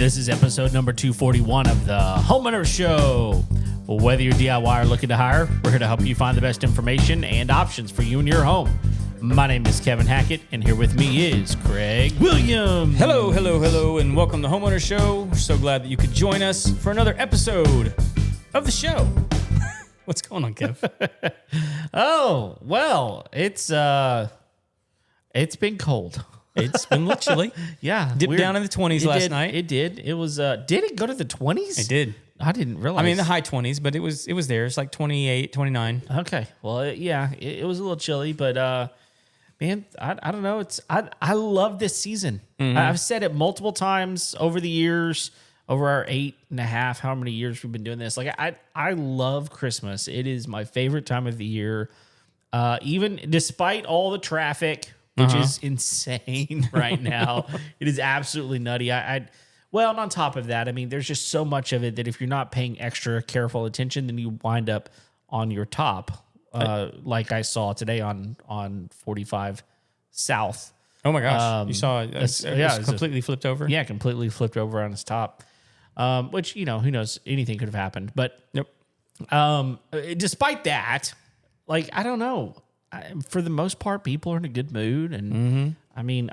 This is episode number 241 of the Homeowner Show. Well, whether you're DIY or looking to hire, we're here to help you find the best information and options for you and your home. My name is Kevin Hackett, and here with me is Craig Williams. Hello, and welcome to the Homeowner Show. We're so glad that you could join us for another episode of the show. What's going on, Kev? Oh, well, it's been cold. It's been a little chilly. Yeah. Dipped down in the 20s last night. It did. It was, did it go to the 20s? It did. I didn't realize. I mean, the high 20s, but it was there. It's like 28, 29. Okay. Well, it was a little chilly, but, man, I don't know. I love this season. Mm-hmm. I've said it multiple times over the years, over our 8.5, how many years we've been doing this. Like, I love Christmas. It is my favorite time of the year. Even despite all the traffic, which is insane right now. It is absolutely nutty. Well, and on top of that, I mean, there's just so much of it that if you're not paying extra careful attention, then you wind up on your top, like I saw today on 45 South. Oh my gosh! You saw it was completely flipped over. Yeah, completely flipped over on its top. Which, you know, who knows? Anything could have happened. But despite that, like, I don't know. For the most part, people are in a good mood. And I mean,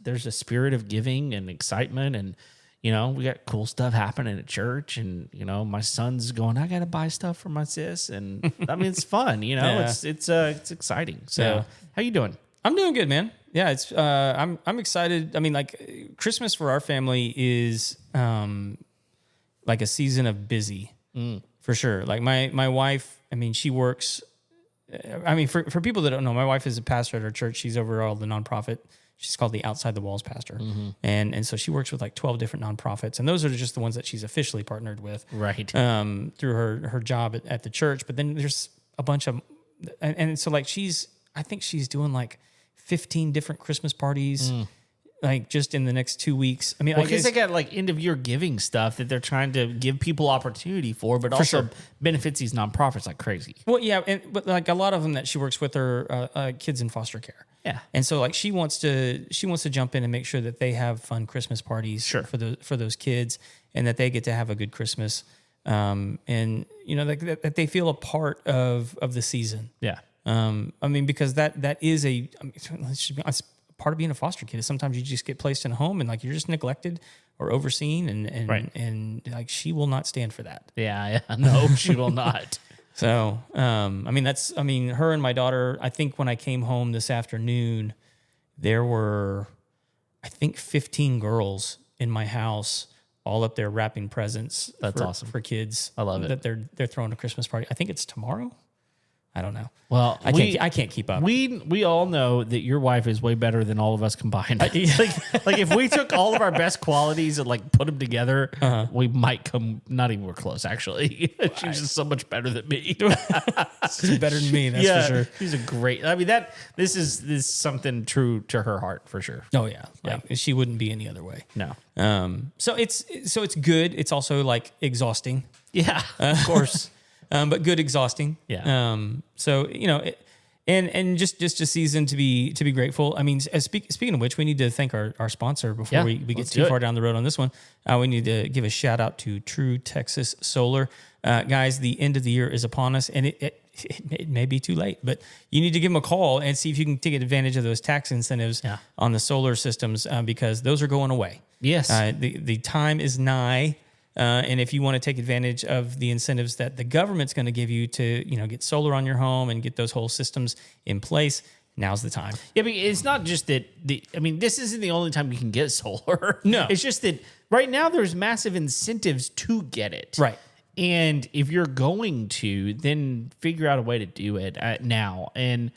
there's a spirit of giving and excitement. And, you know, we got cool stuff happening at church. And, you know, my son's going, I got to buy stuff for my sis. And I mean, it's fun, you know, it's exciting. So how you doing? I'm doing good, man. Yeah, it's I'm excited. I mean, like, Christmas for our family is like a season of busy for sure. Like my wife, I mean, she works. I mean, for people that don't know, my wife is a pastor at our church. She's over all the nonprofit. She's called the Outside the Walls pastor. And so she works with like 12 different nonprofits. And those are just the ones that she's officially partnered with. Right. Through her job at the church. But then there's a bunch of, and so like I think she's doing like 15 different Christmas parties. Like just in the next 2 weeks. I mean, because they got like end of year giving stuff that they're trying to give people opportunity for, but also benefits these nonprofits like crazy. Well, yeah, but like a lot of them that she works with are kids in foster care. Yeah, and so like she wants to jump in and make sure that they have fun Christmas parties for those kids, and that they get to have a good Christmas, and you know that they feel a part of the season. Yeah, I mean, because that is it's part of being a foster kid is sometimes you just get placed in a home and like you're just neglected or overseen and like she will not stand for that. Yeah. No, she will not. So, I mean, her and my daughter, I think when I came home this afternoon, there were, I think 15 girls in my house all up there wrapping presents. That's awesome for kids. I love it. That they're throwing a Christmas party. I think it's tomorrow. I don't know. Well, I can't keep up. We all know that your wife is way better than all of us combined. like if we took all of our best qualities and like put them together, we might come not even close. Actually, she's just so much better than me. She's better than me. That's for sure. She's a great. I mean this is something true to her heart for sure. Oh yeah, like she wouldn't be any other way. No. So it's good. It's also like exhausting. Yeah, of course. But good, exhausting. Yeah. So you know, and just a season to be grateful. I mean, speaking of which, we need to thank our sponsor before we get too far down the road on this one. We need to give a shout out to True Texas Solar, guys. The end of the year is upon us, and it may be too late, but you need to give them a call and see if you can take advantage of those tax incentives on the solar systems because those are going away. Yes. The time is nigh. And if you want to take advantage of the incentives that the government's going to give you to, you know, get solar on your home and get those whole systems in place, now's the time. Yeah, but it's not just that. This isn't the only time you can get solar. No, it's just that right now there's massive incentives to get it. Right. And if you're going to, then figure out a way to do it now. And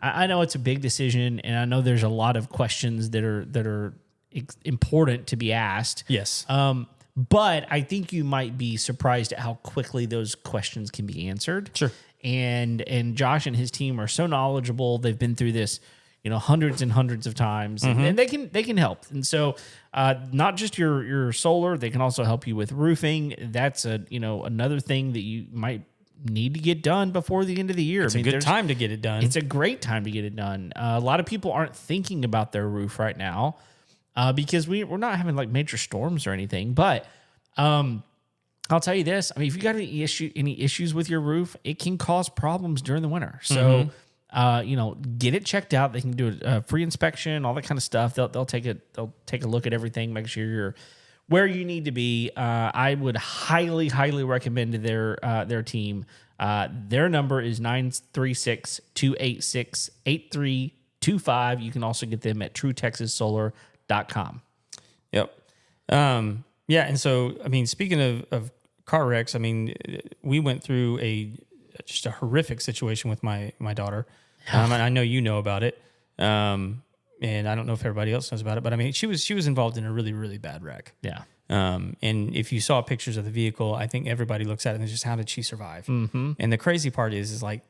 I know it's a big decision, and I know there's a lot of questions that are important to be asked. Yes. But I think you might be surprised at how quickly those questions can be answered. Sure. And Josh and his team are so knowledgeable. They've been through this, you know, hundreds and hundreds of times, and they can help. And so, not just your solar, they can also help you with roofing. That's another thing that you might need to get done before the end of the year. It's a good time to get it done. It's a great time to get it done. A lot of people aren't thinking about their roof right now. because we're not having like major storms or anything. But I'll tell you this. I mean, if you got any issues with your roof, it can cause problems during the winter. So, get it checked out. They can do a free inspection, all that kind of stuff. They'll take a look at everything, make sure you're where you need to be. I would highly recommend their team. Their number is 936-286-8325. You can also get them at truetexassolar.com. Yep. Yeah. And so, I mean, speaking of car wrecks, I mean, we went through just a horrific situation with my daughter. And I know you know about it. And I don't know if everybody else knows about it, but I mean, she was involved in a really, really bad wreck. Yeah. And if you saw pictures of the vehicle, I think everybody looks at it and it's just, how did she survive? Mm-hmm. And the crazy part is like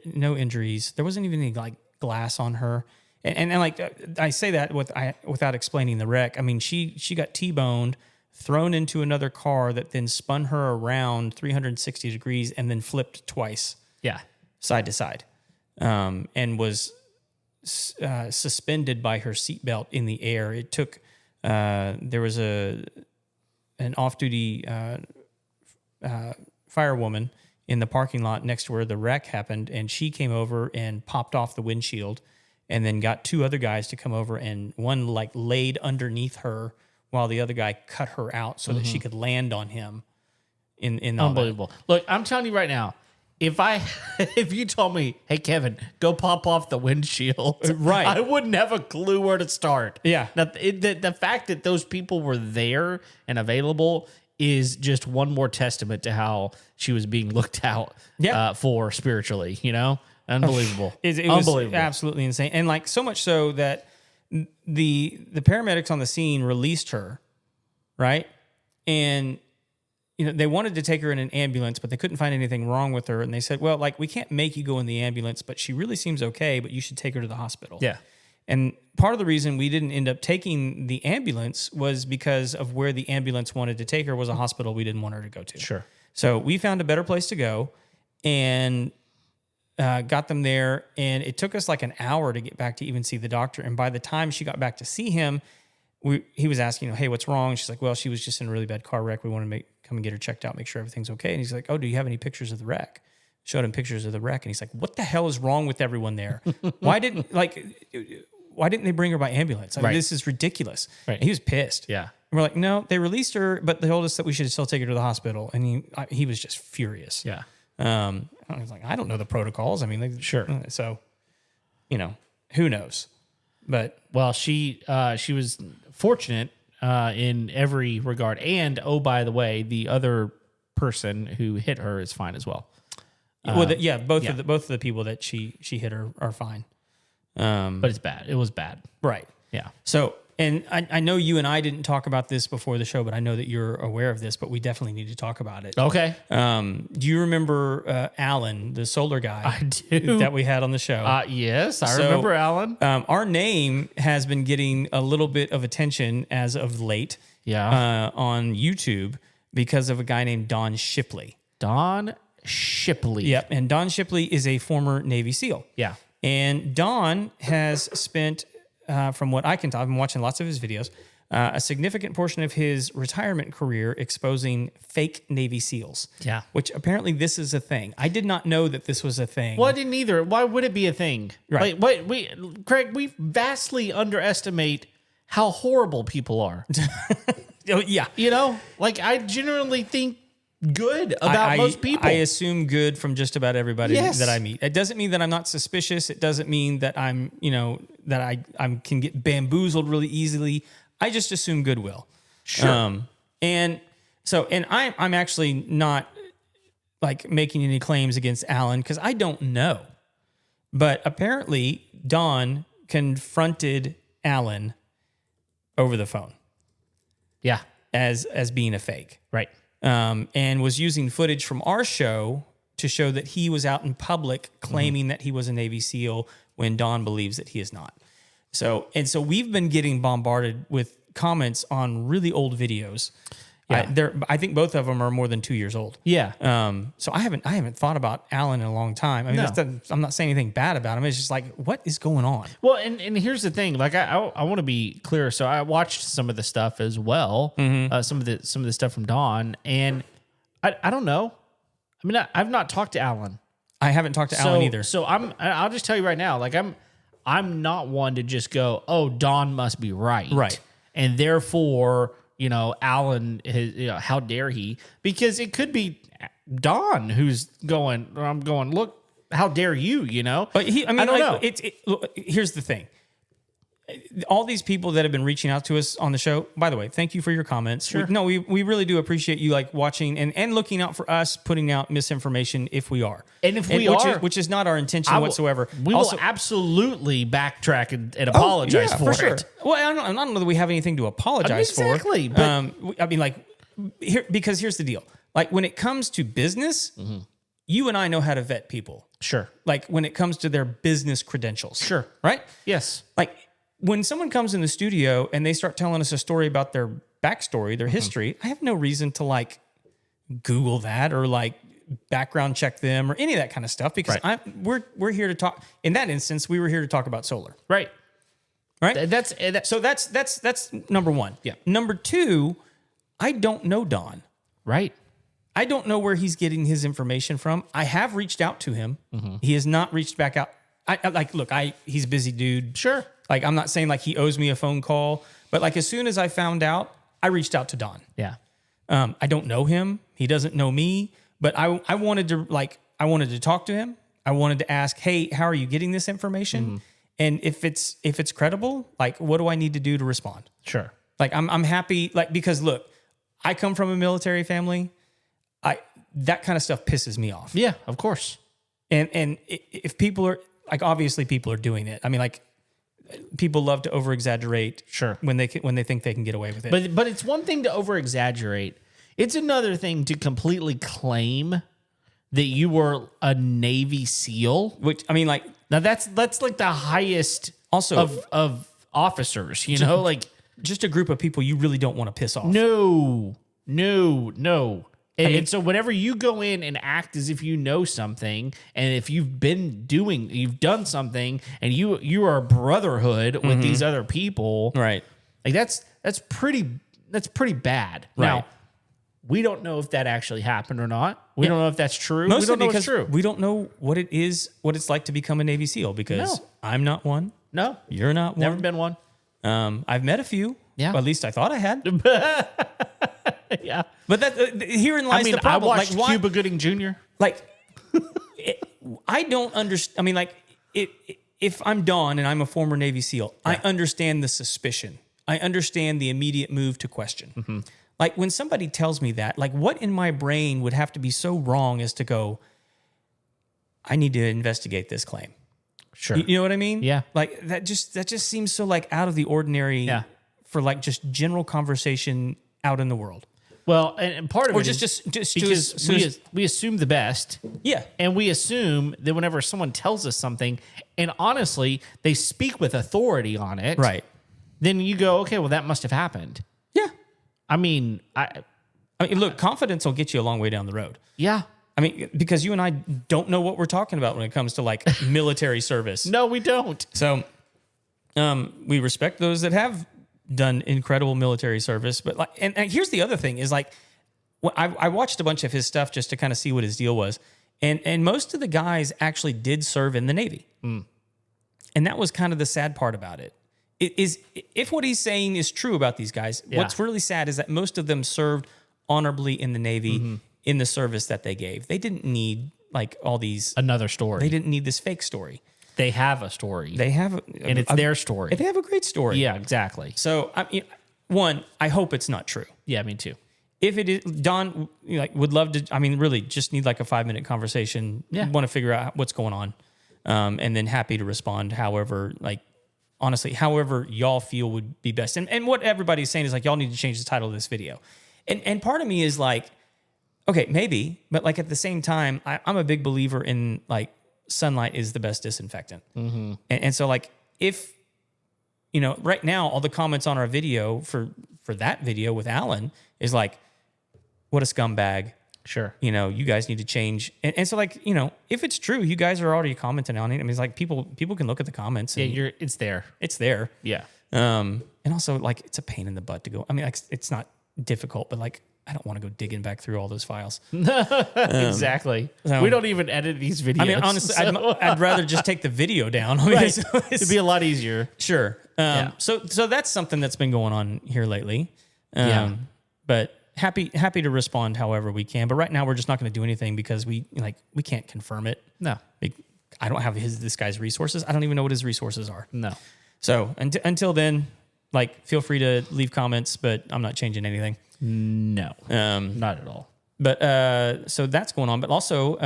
no injuries. There wasn't even any like glass on her. And like, I say that without explaining the wreck. I mean, she got T-boned, thrown into another car that then spun her around 360 degrees and then flipped twice. Yeah. Side to side. And was suspended by her seatbelt in the air. It took, there was an off-duty firewoman in the parking lot next to where the wreck happened, and she came over and popped off the windshield and then got two other guys to come over, and one like laid underneath her while the other guy cut her out so that she could land on him. In Unbelievable. Look, I'm telling you right now, if you told me, hey Kevin, go pop off the windshield, right, I wouldn't have a clue where to start. Yeah. Now, the fact that those people were there and available is just one more testament to how she was being looked out for spiritually. Unbelievable. It was absolutely insane, and like so much so that the paramedics on the scene released her, right? And they wanted to take her in an ambulance, but they couldn't find anything wrong with her. And they said, well, like, we can't make you go in the ambulance, but she really seems okay, but you should take her to the hospital. Yeah. And part of the reason we didn't end up taking the ambulance was because of where the ambulance wanted to take her was a hospital we didn't want her to go to. Sure. So we found a better place to go and got them there. And it took us like an hour to get back to even see the doctor. And by the time she got back to see him, he was asking, hey, what's wrong? She's like, well, she was just in a really bad car wreck. We want to come and get her checked out, make sure everything's okay. And he's like, oh, do you have any pictures of the wreck? Showed him pictures of the wreck. And he's like, what the hell is wrong with everyone there? Why didn't they bring her by ambulance? I mean, this is ridiculous. Right. And he was pissed. Yeah. And we're like, no, they released her, but they told us that we should still take her to the hospital. And he was just furious. Yeah. I was like, I don't know the protocols. I mean, sure. So, who knows? But well, she was fortunate in every regard. And by the way, the other person who hit her is fine as well. Both of the people that she hit are fine. But it's bad. It was bad. Right. Yeah. So, and I know you and I didn't talk about this before the show, but I know that you're aware of this, but we definitely need to talk about it. Okay. Do you remember Alan, the solar guy? I do. That we had on the show? Yes, I remember Alan. Our name has been getting a little bit of attention as of late on YouTube because of a guy named Don Shipley. Don Shipley. Yep. And Don Shipley is a former Navy SEAL. Yeah. And Don has spent, from what I can tell, I've been watching lots of his videos, a significant portion of his retirement career exposing fake Navy SEALs. Yeah. Which apparently this is a thing. I did not know that this was a thing. Well, I didn't either. Why would it be a thing? Right. Craig, we vastly underestimate how horrible people are. Oh, yeah. I generally think good about most people. I assume good from just about everybody that I meet. It doesn't mean that I'm not suspicious. It doesn't mean that I'm, that I can get bamboozled really easily. I just assume goodwill. Sure. And I'm actually not like making any claims against Alan because I don't know. But apparently Don confronted Alan over the phone. Yeah. As being a fake. Right. And was using footage from our show to show that he was out in public claiming that he was a Navy SEAL when Don believes that he is not. So we've been getting bombarded with comments on really old videos Yeah. I think both of them are more than 2 years old. Yeah. So I haven't thought about Alan in a long time. I mean, No. I'm not saying anything bad about him. It's just like, what is going on? Well, and here's the thing. Like, I want to be clear. So I watched some of the stuff as well. Some of the stuff from Dawn, and I don't know. I mean, I've not talked to Alan. I haven't talked to Alan either. So I'll just tell you right now. Like, I'm not one to just go, oh, Dawn must be right. Right. And therefore, Alan, how dare he? Because it could be Dawn who's going, or I'm going, look, how dare you, But I don't know. Look, here's the thing. All these people that have been reaching out to us on the show, by the way, thank you for your comments. Sure. We really do appreciate you like watching and looking out for us, putting out misinformation if we are. And if we are, which is not our intention whatsoever. We will absolutely backtrack and apologize for sure. it. Well, I don't know that we have anything to apologize Exactly, for. but- I mean, like, because here's the deal. Like, when it comes to business, you and I know how to vet people. Sure. Like, when it comes to their business credentials. Sure. Right? Yes. Like, when someone comes in the studio and they start telling us a story about their backstory, their history, I have no reason to like Google that or like background check them or any of that kind of stuff because we're here to talk. In that instance, we were here to talk about solar. Right. Right. So that's number one. Yeah. Number two, I don't know Don. right. I don't know where he's getting his information from. I have reached out to him. He has not reached back out. He's a busy dude. Sure. Like, I'm not saying like he owes me a phone call, but like as soon as I found out, I reached out to Don. Yeah. I don't know him. He doesn't know me, but I wanted to talk to him. I wanted to ask, hey, how are you getting this information? And if it's credible, like, what do I need to do to respond? Sure. Like, I'm happy, like, because look, I come from a military family. That kind of stuff pisses me off. Yeah, of course. And if people are like, obviously people are doing it. I mean, like, people love to over exaggerate. Sure. When they think they can get away with it. But it's one thing to over exaggerate. It's another thing to completely claim that you were a Navy SEAL. Which, I mean, like, Now that's like the highest Also- of officers, like just a group of people you really don't want to piss off. no. And so whenever you go in and act as if you know something, and if you've done something, and you are a brotherhood with these other people, Right. like that's pretty bad. Right. Now, we don't know if that actually happened or not. We don't know if that's true. Mostly we don't know because if it's true. we don't know what it's like to become a Navy SEAL because No. I'm not one. No, You're not never one. been one. I've met a few. Yeah. Well, at least I thought I had. Yeah. But herein lies the I problem. watched Like, why? Cuba Gooding Jr. Like, I don't understand. I mean, like, if I'm Don and I'm a former Navy SEAL, I understand the suspicion. I understand the immediate move to question. Like, when somebody tells me that, like, what in my brain would have to be so wrong as to go, I need to investigate this claim. Sure. You know what I mean? Yeah. Like, that just seems so like out of the ordinary Yeah. for like just general conversation out in the world. Well, and part of Or it is just because we assume the best. Yeah. And we assume that whenever someone tells us something, and honestly, they speak with authority on it, Right. then you go, okay, well, that must have happened. Yeah. I mean, I mean, look, confidence will get you a long way down the road. yeah. I mean, because you and I don't know what we're talking about when it comes to like military service. No, we don't. So, we respect those that have done incredible military service, but like, and here's the other thing is like, I watched a bunch of his stuff just to kind of see what his deal was, and most of the guys actually did serve in the Navy, and that was kind of the sad part about it. It is if what he's saying is true about these guys, what's really sad is that most of them served honorably in the Navy in the service that they gave. They didn't need like all these. Another story. They didn't need this fake story. They have a story. They have, and it's their story. They have a great story. Yeah, exactly. So, I mean, one, I hope it's not true. Yeah, me too. If it is, Don, like, would love to. I mean, really, just need like a 5-minute conversation. Yeah. Want to figure out what's going on, and then happy to respond. However, like, honestly, however y'all feel would be best. And what everybody's saying is like, y'all need to change the title of this video. And part of me is like, okay, maybe, but like at the same time, I'm a big believer in like sunlight is the best disinfectant. And so like if, right now, all the comments on our video for that video with Alan is like, what a scumbag. Sure. You know, you guys need to change. And so, like, you know, if it's true, you guys are already commenting on it. I mean, it's like people can look at the comments. And It's there. It's there. Yeah. And also, like, it's a pain in the butt to go. I mean, like, it's not difficult, but like, I don't want to go digging back through all those files. Exactly. We don't even edit these videos. I mean, honestly, I'd rather just take the video down. I mean, right. It'd be a lot easier. Sure. So that's something that's been going on here lately. But happy to respond however we can. But right now we're just not going to do anything because we can't confirm it. No. I don't have this guy's resources. I don't even know what his resources are. No. So until then, like, feel free to leave comments, but I'm not changing anything. No. Not at all. But so that's going on. But also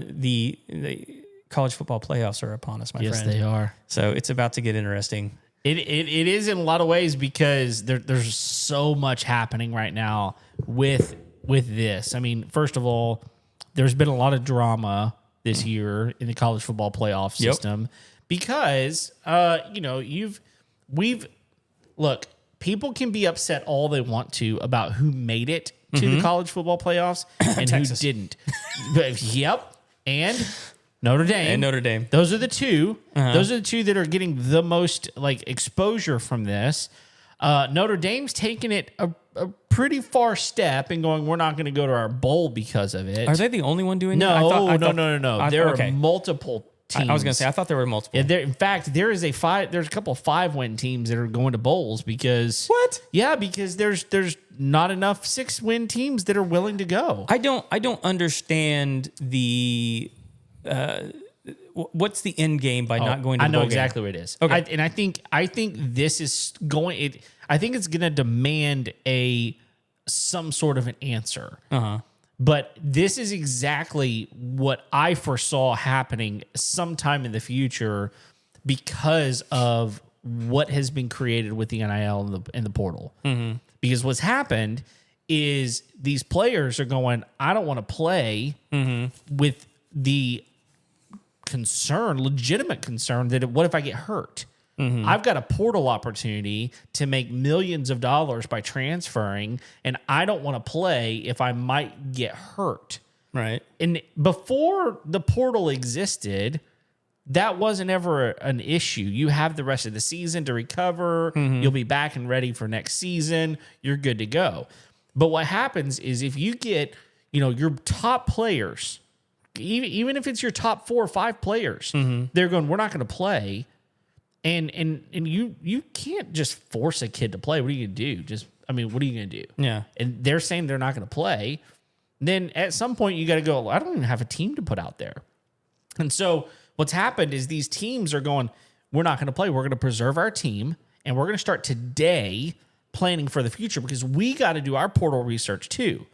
the college football playoffs are upon us, my friend. Yes, they are. So it's about to get interesting. It is in a lot of ways because there's so much happening right now with this. I mean, first of all, there's been a lot of drama this year in the college football playoff system because look, people can be upset all they want to about who made it to the college football playoffs and who didn't. Yep. And Notre Dame. Those are the two. Those are the two that are getting the most like exposure from this. Notre Dame's taking it a pretty far step and going, we're not going to go to our bowl because of it. Are they the only one doing no, that? No. There are multiple teams. I was going to say, I thought there were multiple. Yeah, in fact, there's a couple of 5-win teams that are going to bowls because what? Yeah, because there's not enough 6-win teams that are willing to go. I don't understand the what's the end game by not going to the bowl game? I know exactly what it is. Okay. I think this is going. I think it's going to demand some sort of an answer. But this is exactly what I foresaw happening sometime in the future because of what has been created with the NIL and the portal. Because what's happened is these players are going, I don't want to play with the legitimate concern that what if I get hurt? I've got a portal opportunity to make millions of dollars by transferring, and I don't want to play if I might get hurt. Right. And before the portal existed, that wasn't ever an issue. You have the rest of the season to recover. You'll be back and ready for next season. You're good to go. But what happens is if you get, your top players, even if it's your top 4 or 5 players, they're going, we're not going to play. And you can't just force a kid to play. What are you going to do? What are you going to do? Yeah. And they're saying they're not going to play. Then at some point you got to go, I don't even have a team to put out there. And so what's happened is these teams are going, we're not going to play. We're going to preserve our team. And we're going to start today planning for the future because we got to do our portal research too.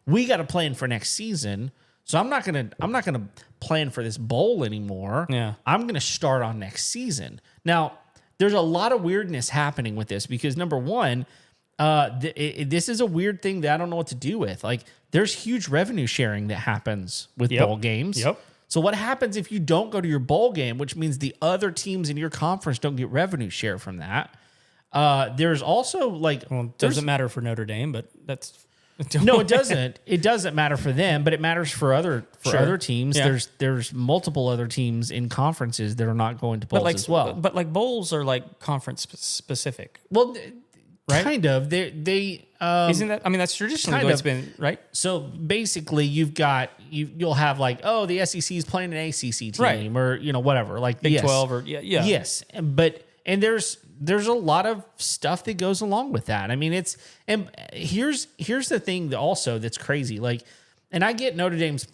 We got to plan for next season. So I'm not gonna plan for this bowl anymore. Yeah. I'm gonna start on next season. Now, there's a lot of weirdness happening with this because number one, this is a weird thing that I don't know what to do with. Like, there's huge revenue sharing that happens with bowl games. Yep. So what happens if you don't go to your bowl game, which means the other teams in your conference don't get revenue share from that? There's also it doesn't matter for Notre Dame, but that's. No, it doesn't. It doesn't matter for them, but it matters for other teams. Yeah. There's multiple other teams in conferences that are not going to bowls as well. But like bowls are like conference specific. Well, right? Kind of. They isn't that? I mean, that's traditionally what it's been, right? So basically, you'll have the SEC is playing an ACC team, right, or whatever, like Big 12 or yes, but there's a lot of stuff that goes along with that. I mean, here's the thing that also that's crazy. And I get Notre Dame's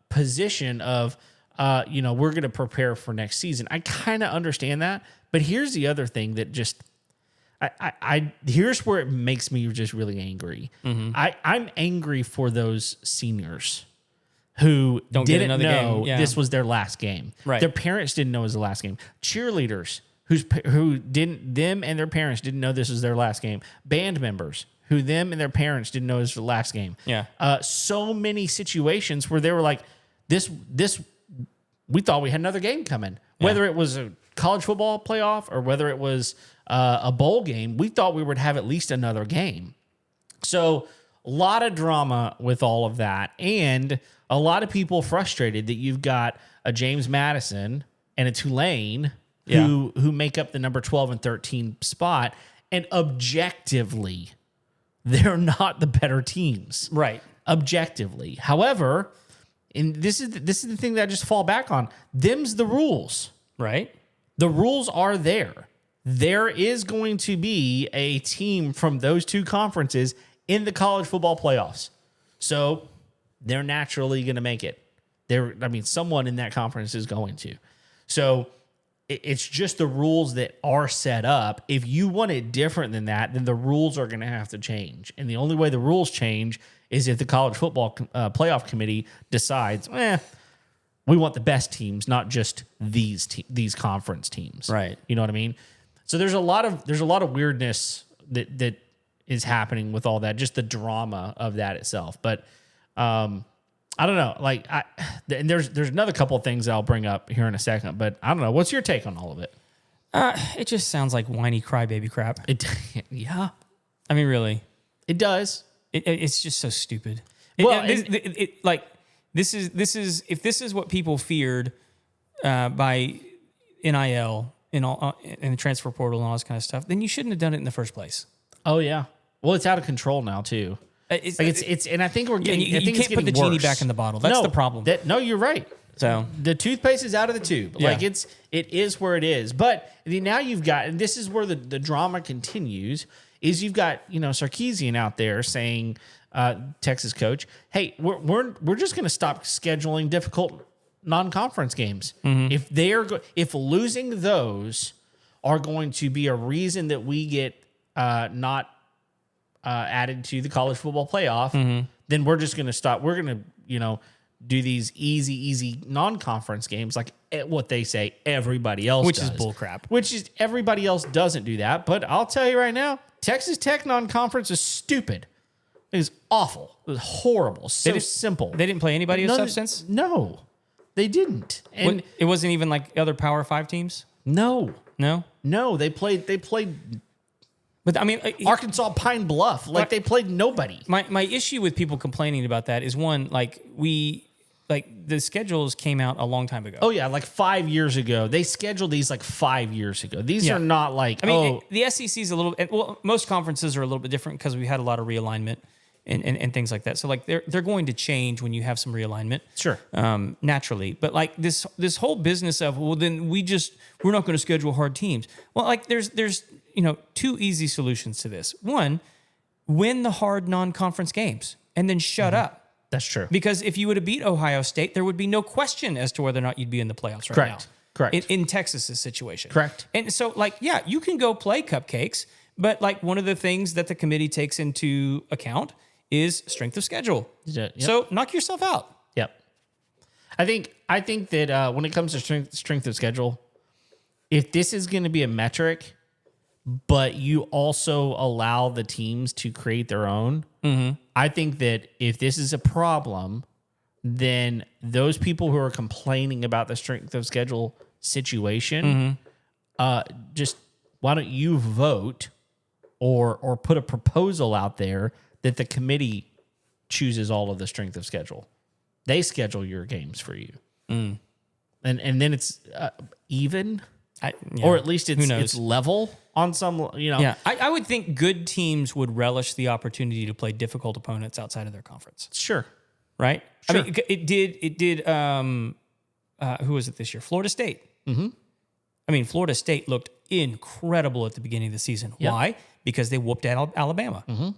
position of, we're going to prepare for next season. I kind of understand that, but here's the other thing that just, here's where it makes me just really angry. I'm angry for those seniors who didn't know this was their last game. Right. Their parents didn't know it was the last game. Cheerleaders who didn't, them and their parents didn't know this was their last game. Band members who them and their parents didn't know this was the last game. Yeah. So many situations where they were like, this, we thought we had another game coming. Yeah. Whether it was a college football playoff or whether it was a bowl game, we thought we would have at least another game. So lot of drama with all of that, and a lot of people frustrated that you've got a James Madison and a Tulane who make up the number 12 and 13 spot, and objectively, they're not the better teams. Right. Objectively. However, and this is the thing that I just fall back on. Them's the rules. Right. The rules are there. There is going to be a team from those two conferences in the college football playoffs. So they're naturally going to make it. Someone in that conference is going to. So it's just the rules that are set up. If you want it different than that, then the rules are going to have to change. And the only way the rules change is if the college football playoff committee decides, we want the best teams, not just these conference teams. Right. You know what I mean? So there's a lot of weirdness that is happening with all that, just the drama of that itself. But I don't know. And there's another couple of things that I'll bring up here in a second. But I don't know. What's your take on all of it? It just sounds like whiny crybaby crap. Yeah. I mean, really, it does. It's just so stupid. This is if this is what people feared by NIL and the transfer portal and all this kind of stuff, then you shouldn't have done it in the first place. Oh yeah. Well, it's out of control now too. It's and I think we're getting. You I think can't put the genie back in the bottle. That's the problem. No, you're right. So the toothpaste is out of the tube. Yeah. It is where it is. But now you've got, and this is where the drama continues. Is you've got Sarkisian out there saying, Texas coach, hey, we're just going to stop scheduling difficult non-conference games. Mm-hmm. If losing those are going to be a reason that we get not added to the college football playoff, then we're just going to stop. We're going to do these easy non-conference games like what they say everybody else which does. Is bullcrap. Which is everybody else doesn't do that. But I'll tell you right now, Texas Tech non-conference is stupid. It was awful. It was horrible. So simple. They didn't play anybody of substance? No, they didn't. And it wasn't even like other Power 5 teams? No. They played but I mean, Arkansas Pine Bluff. They played nobody. My issue with people complaining about that is one, the schedules came out a long time ago. Oh yeah, 5 years ago. They scheduled these 5 years ago. These are not the SEC is a little. Well, most conferences are a little bit different because we had a lot of realignment and things like that. So they're going to change when you have some realignment. Sure. Naturally, but this whole business of then we're not going to schedule hard teams. Well, there's two easy solutions to this. One, win the hard non-conference games and then shut up. That's true. Because if you would have beat Ohio State, there would be no question as to whether or not you'd be in the playoffs right now. Correct. In Texas's situation. Correct. And so, you can go play cupcakes, but one of the things that the committee takes into account is strength of schedule. Yep. So knock yourself out. Yep. I think that when it comes to strength of schedule, if this is going to be a metric, but you also allow the teams to create their own, I think that if this is a problem, then those people who are complaining about the strength of schedule situation, just why don't you vote or put a proposal out there that the committee chooses all of the strength of schedule. They schedule your games for you. And then it's even, or at least it's level on some, Yeah, I would think good teams would relish the opportunity to play difficult opponents outside of their conference. Sure. Right? Sure. I mean, it did, who was it this year? Florida State. Mm-hmm. I mean, Florida State looked incredible at the beginning of the season. Yep. Why? Because they whooped Alabama. Mm-hmm.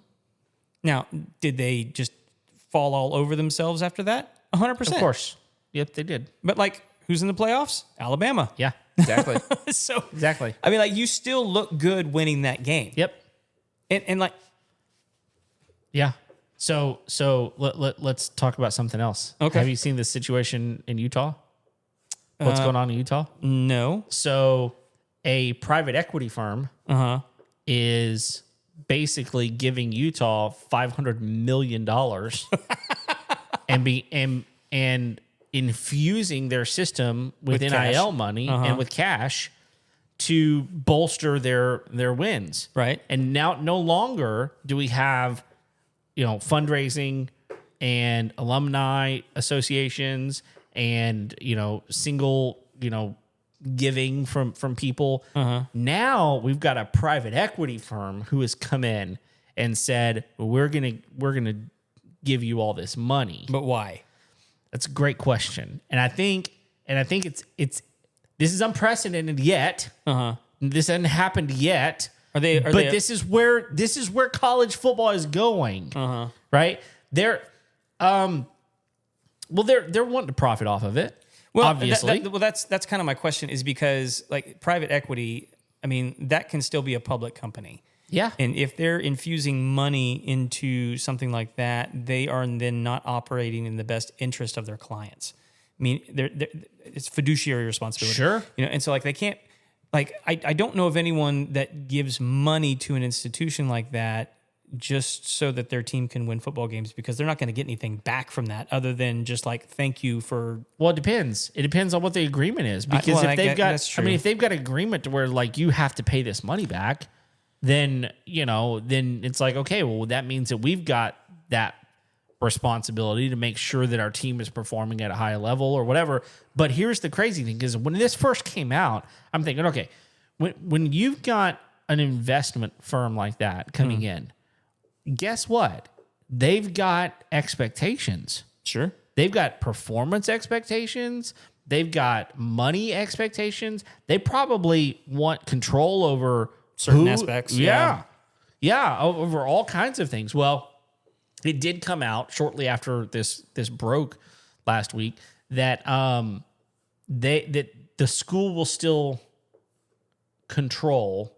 Now, did they just fall all over themselves after that? 100%. Of course. Yep, they did. But who's in the playoffs? Alabama. Yeah, exactly. Exactly. I mean, you still look good winning that game. Yep. And yeah. So let's talk about something else. Okay. Have you seen this situation in Utah? What's going on in Utah? No. So a private equity firm is basically giving Utah $500 million and infusing their system with NIL money and with cash to bolster their wins. Right. And now no longer do we have fundraising and alumni associations and, single, giving from people. Now we've got a private equity firm who has come in and said, we're going to give you all this money. But why? That's a great question. And I think this is unprecedented yet. This hasn't happened yet. This is where college football is going. Right? They're wanting to profit off of it. Well, obviously. That's kind of my question, is because like private equity, I mean, that can still be a public company. Yeah. And if they're infusing money into something like that, they are then not operating in the best interest of their clients. I mean, it's fiduciary responsibility. Sure. And so like they can't, like, I don't know of anyone that gives money to an institution like that just so that their team can win football games, because they're not going to get anything back from that other than just like, thank you for. Well, it depends. It depends on what the agreement is, because if they've got agreement to where like you have to pay this money back, then it's like, okay, well, that means that we've got that responsibility to make sure that our team is performing at a high level or whatever. But here's the crazy thing, because when this first came out, I'm thinking, okay, when you've got an investment firm like that coming in, guess what? They've got expectations. Sure. They've got performance expectations. They've got money expectations. They probably want control over certain aspects. Yeah, over all kinds of things. Well, it did come out shortly after this broke last week that that the school will still control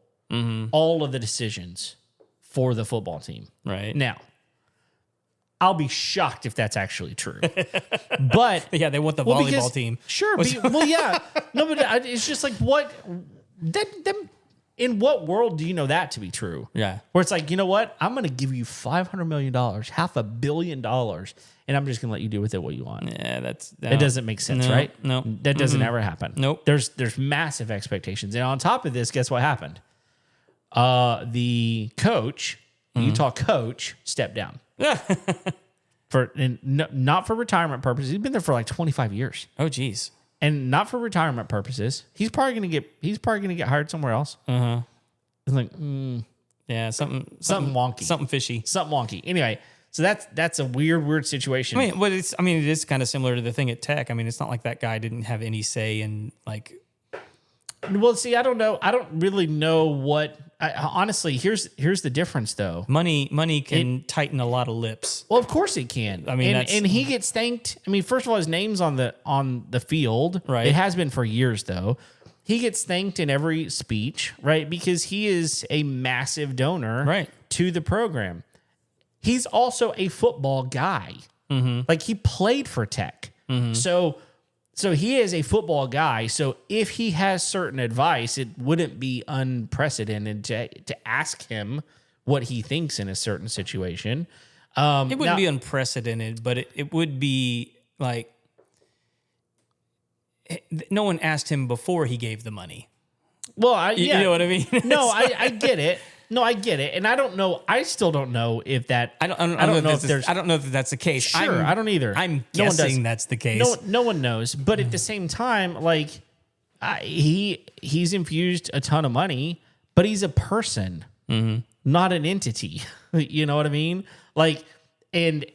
all of the decisions for the football team. Right. Now, I'll be shocked if that's actually true. But yeah, they want the volleyball team. Sure. Yeah. No, but it's just like, what? In what world do you know that to be true? Yeah. Where it's like, you know what? I'm going to give you $500 million, $500 million, and I'm just going to let you do with it what you want. Yeah, it doesn't make sense, right? No. That doesn't ever happen. Nope. There's massive expectations. And on top of this, guess what happened? The coach, Utah coach, stepped down. Not for retirement purposes. He's been there for like 25 years. Oh, geez. And not for retirement purposes. He's probably gonna get hired somewhere else. It's like, yeah, something wonky, something fishy, something wonky. Anyway, so that's a weird situation. I mean, it is kind of similar to the thing at Tech. I mean, it's not like that guy didn't have any say in like. Well, see, I don't know. I don't really know what. Honestly, here's the difference, though. Money can tighten a lot of lips. Well, of course it can. I mean, and he gets thanked. I mean, first of all, his name's on the field. Right. It has been for years, though. He gets thanked in every speech, right? Because he is a massive donor, right, to the program. He's also a football guy. Like, he played for Tech. So he is a football guy. So if he has certain advice, it wouldn't be unprecedented to ask him what he thinks in a certain situation. It wouldn't be unprecedented, but it would be like no one asked him before he gave the money. Well, you know what I mean? No, I get it. No, I get it, and I don't know. I still don't know if that. I don't know if that's the case. Sure, I don't either. I'm guessing that's the case. No one knows. But at the same time, like he's infused a ton of money, but he's a person, not an entity. You know what I mean? Like, and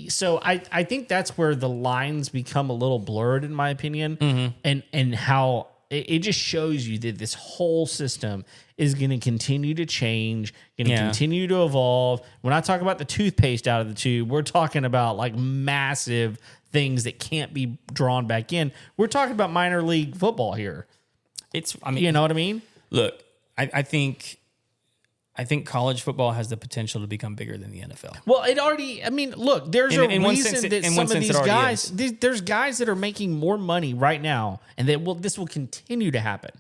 so I think that's where the lines become a little blurred, in my opinion, and how it just shows you that this whole system is going to continue to change, going to continue to evolve. When I talk about the toothpaste out of the tube, we're talking about like massive things that can't be drawn back in. We're talking about minor league football here. You know what I mean? Look, I think college football has the potential to become bigger than the NFL. Well, it already. I mean, look, there's a reason that some of these guys, there's guys that are making more money right now, and this will continue to happen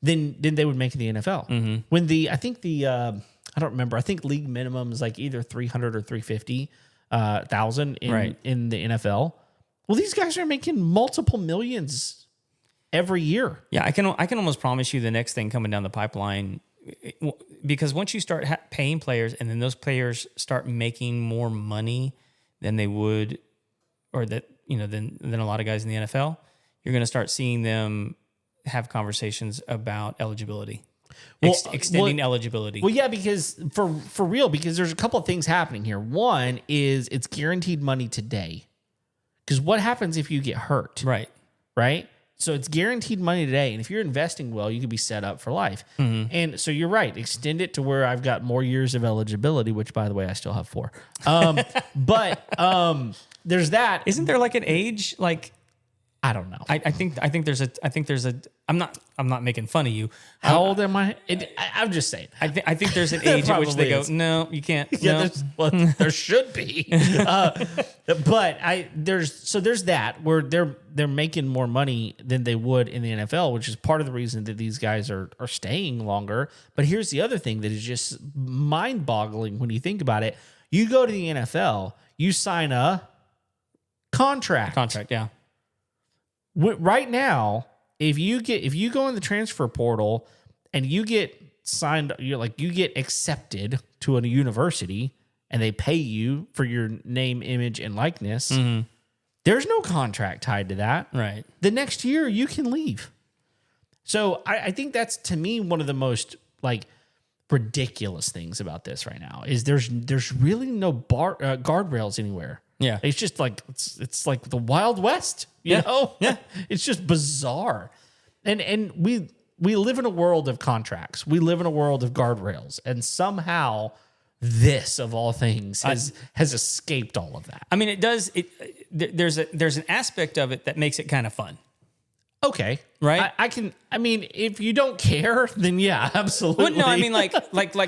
than they would make in the NFL. When I don't remember. I think league minimum is like either 300 or 350,000 in the NFL. Well, these guys are making multiple millions every year. Yeah, I can almost promise you the next thing coming down the pipeline because once you start paying players and then those players start making more money than they would, or that, than a lot of guys in the NFL, you're going to start seeing them have conversations about eligibility, extending eligibility. Well, yeah, because for real, because there's a couple of things happening here. One is it's guaranteed money today. Because what happens if you get hurt? Right? So it's guaranteed money today. And if you're investing well, you can be set up for life. Mm-hmm. And so you're right. Extend it to where I've got more years of eligibility, which, by the way, I still have 4. But there's that. Isn't there like an age? Like, I don't know. I think there's a. I'm not making fun of you. How old am I? I'm just saying. I think there's an age at which they go, no, you can't. Yeah, no. There should be. But there's that where they're making more money than they would in the NFL, which is part of the reason that these guys are staying longer. But here's the other thing that is just mind-boggling when you think about it. You go to the NFL, you sign a contract. Yeah. Right now, if you go in the transfer portal and you get signed, you get accepted to a university and they pay you for your name, image, and likeness, there's no contract tied to that. Right. The next year you can leave. So I think that's, to me, one of the most ridiculous things about this right now is there's really no guardrails anywhere. Yeah. It's just it's like the Wild West, you know? Yeah. It's just bizarre. And we live in a world of contracts. We live in a world of guardrails. And somehow this, of all things, has escaped all of that. I mean, it does. There's an aspect of it that makes it kind of fun. Okay. Right? I mean, if you don't care, then yeah, absolutely. Well, no, I mean, like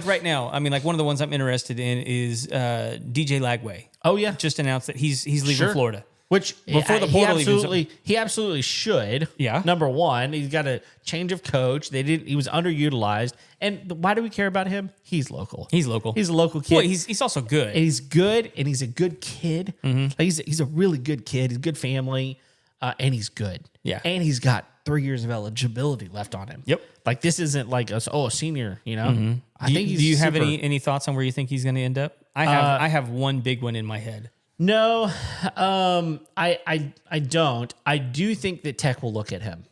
right now, I mean, like one of the ones I'm interested in is DJ Lagway. Oh, yeah. Just announced that he's leaving Florida. Which before the portal he absolutely should. Yeah. Number one, he's got a change of coach. He was underutilized. And why do we care about him? He's local. He's local. He's a local kid. Well, he's also good. And he's good, and he's a good kid. Mm-hmm. He's a really good kid. He's a good family, and he's good. Yeah. And he's got 3 years of eligibility left on him. Yep. Like, this isn't like a senior, you know? Mm-hmm. I think he's Do you have any thoughts on where you think he's going to end up? I have one big one in my head. No, I don't. I do think that Tech will look at him.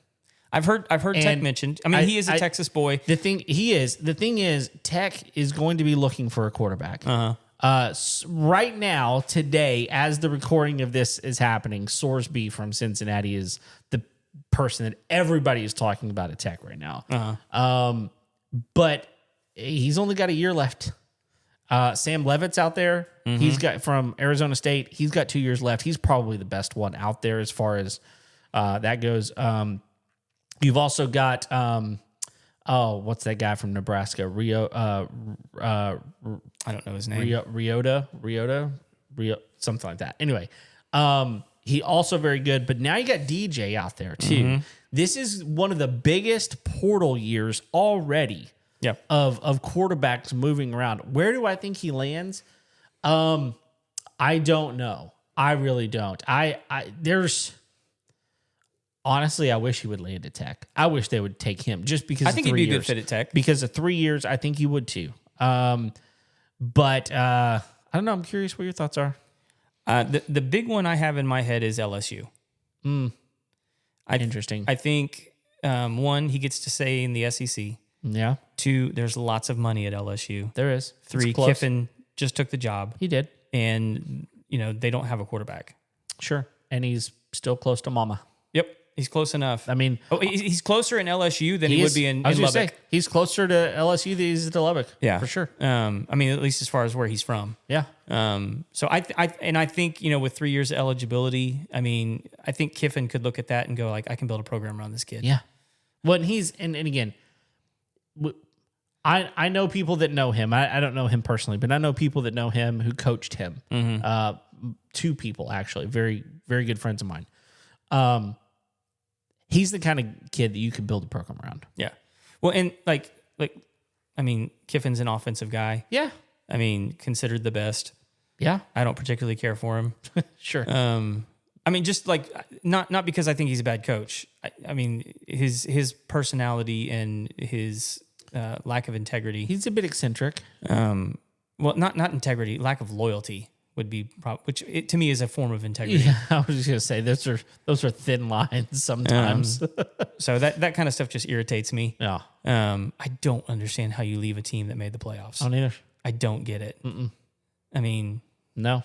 I've heard Tech mentioned. I mean, he is a Texas boy. The thing is, Tech is going to be looking for a quarterback. Right now, today, as the recording of this is happening, Sorsby from Cincinnati is the person that everybody is talking about at Tech right now. But he's only got a year left. Sam Levitt's out there. Mm-hmm. He's got from Arizona State. He's got 2 years left. He's probably the best one out there as far as that goes. You've also got what's that guy from Nebraska? I don't know his name. Riota, something like that. Anyway, he also very good. But now you got DJ out there too. Mm-hmm. This is one of the biggest portal years already. Yeah. Of quarterbacks moving around. Where do I think he lands? I don't know. I really don't. Honestly, I wish he would land at Tech. I wish they would take him just because I think he'd be a good fit at Tech. Because of 3 years, I think he would too. But I don't know. I'm curious what your thoughts are. The big one I have in my head is LSU. Interesting. I think, one, he gets to stay in the SEC. Yeah. 2, there's lots of money at LSU. There is. 3, Kiffin just took the job. He did. And, they don't have a quarterback. Sure. And he's still close to mama. Yep. He's close enough. I mean... he's closer in LSU than he would be in Lubbock. Say, he's closer to LSU than he is to Lubbock. Yeah. For sure. I mean, at least as far as where he's from. Yeah. So I think, with 3 years of eligibility, I mean, I think Kiffin could look at that and go, like, I can build a program around this kid. Yeah. Well, and again... I know people that know him. I don't know him personally, but I know people that know him who coached him. Mm-hmm. 2 people, actually, very, very good friends of mine. He's the kind of kid that you can build a program around. Yeah. Well, and I mean, Kiffin's an offensive guy. Yeah. I mean, considered the best. Yeah. I don't particularly care for him. Sure. I mean, just not because I think he's a bad coach. I mean, his personality and his lack of integrity. He's a bit eccentric. Well, not integrity, lack of loyalty would be, which to me is a form of integrity. Yeah, I was just gonna say those are thin lines sometimes. So that kind of stuff just irritates me. Yeah, I don't understand how you leave a team that made the playoffs. I don't either. I don't get it. I mean, no,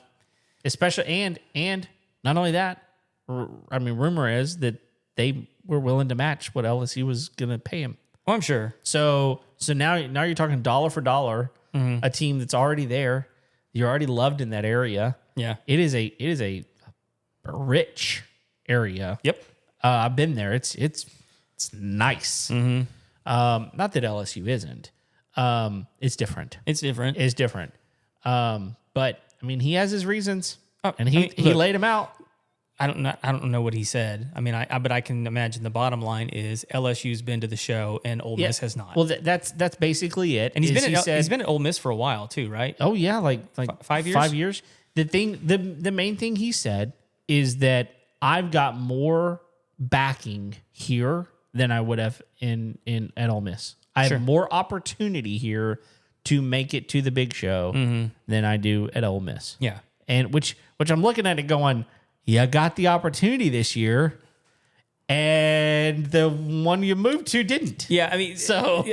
especially and not only that. I mean, rumor is that they were willing to match what LSU was gonna pay him. well, I'm sure. So now you're talking dollar for dollar. A team that's already there. You're already loved in that area. Yeah. It is a rich area. Yep. I've been there. It's nice. Not that LSU isn't. It's different. It's different. It's different. But I mean, he has his reasons, and he look, laid them out. I don't know what he said. I mean, but I can imagine the bottom line is LSU's been to the show and Ole Miss has not. Well, that's basically it. And he's been at Ole Miss for a while too, right? Oh yeah, like 5 years. 5 years. The main thing he said is that I've got more backing here than I would have at Ole Miss. I have more opportunity here to make it to the big show than I do at Ole Miss. Yeah, and which I'm looking at it going, you got the opportunity this year, and the one you moved to didn't. Yeah, I mean, so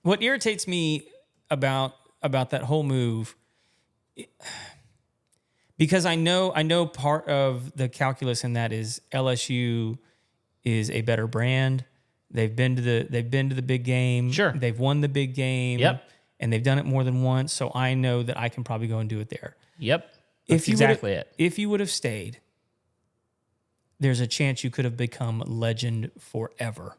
what irritates me about that whole move, because I know part of the calculus in that is LSU is a better brand. They've been to the big game. Sure, they've won the big game. Yep, and they've done it more than once. So I know that I can probably go and do it there. Yep. That's exactly it. If you would have stayed, there's a chance you could have become legend forever.